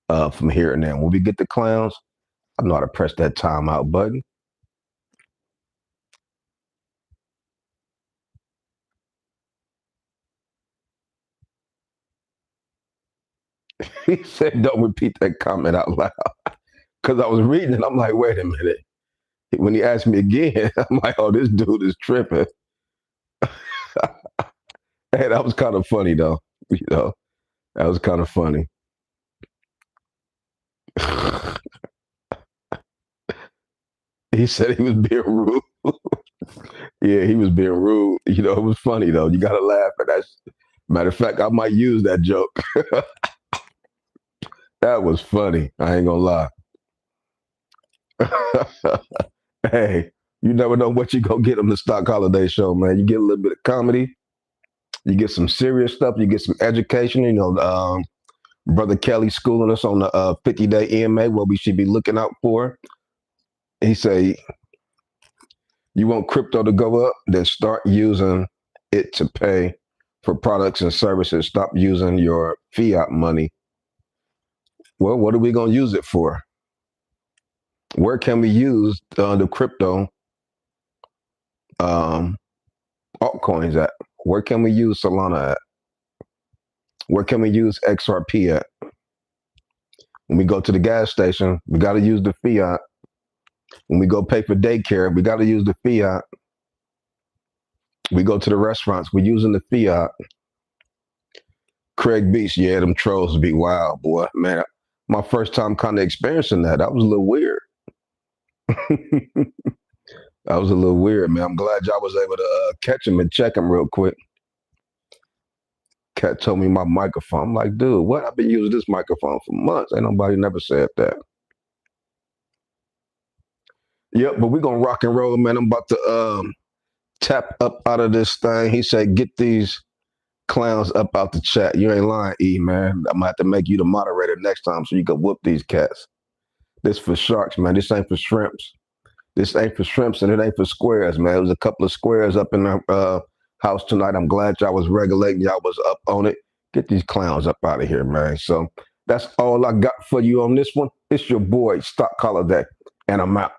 from here and there. When we get the clowns, I know how to press that timeout button. He said, don't repeat that comment out loud. Because I was reading it. I'm like, wait a minute. When he asked me again, I'm like, oh, this dude is tripping. Hey, that was kind of funny, though. You know, that was kind of funny. He said he was being rude. Yeah, he was being rude. You know, it was funny, though. You got to laugh at that. Matter of fact, I might use that joke. That was funny. I ain't going to lie. Hey, you never know what you're going to get on the Stock Holiday Show, man. You get a little bit of comedy. You get some serious stuff. You get some education. You know, Brother Kelly schooling us on the 50-day EMA, what we should be looking out for. He say, you want crypto to go up, then start using it to pay for products and services. Stop using your fiat money. Well, what are we going to use it for? Where can we use the crypto altcoins at? Where can we use Solana at? Where can we use XRP at? When we go to the gas station, we got to use the fiat. When we go pay for daycare, we got to use the fiat. We go to the restaurants, we're using the fiat. Craig Beach, yeah, them trolls be wild, boy. Man, my first time kind of experiencing that. That was a little weird. That was a little weird, man. I'm glad y'all was able to catch him and check him real quick. Cat told me my microphone. I'm like, dude, what? I've been using this microphone for months. Ain't nobody never said that. Yep, but we're going to rock and roll, man. I'm about to tap up out of this thing. He said, get these clowns up out the chat. You ain't lying, E, man. I'm going to have to make you the moderator next time so you can whoop these cats. This for sharks, man. This ain't for shrimps. This ain't for shrimps and it ain't for squares, man. It was a couple of squares up in the house tonight. I'm glad y'all was regulating. Y'all was up on it. Get these clowns up out of here, man. So that's all I got for you on this one. It's your boy, Stock Holiday, and I'm out.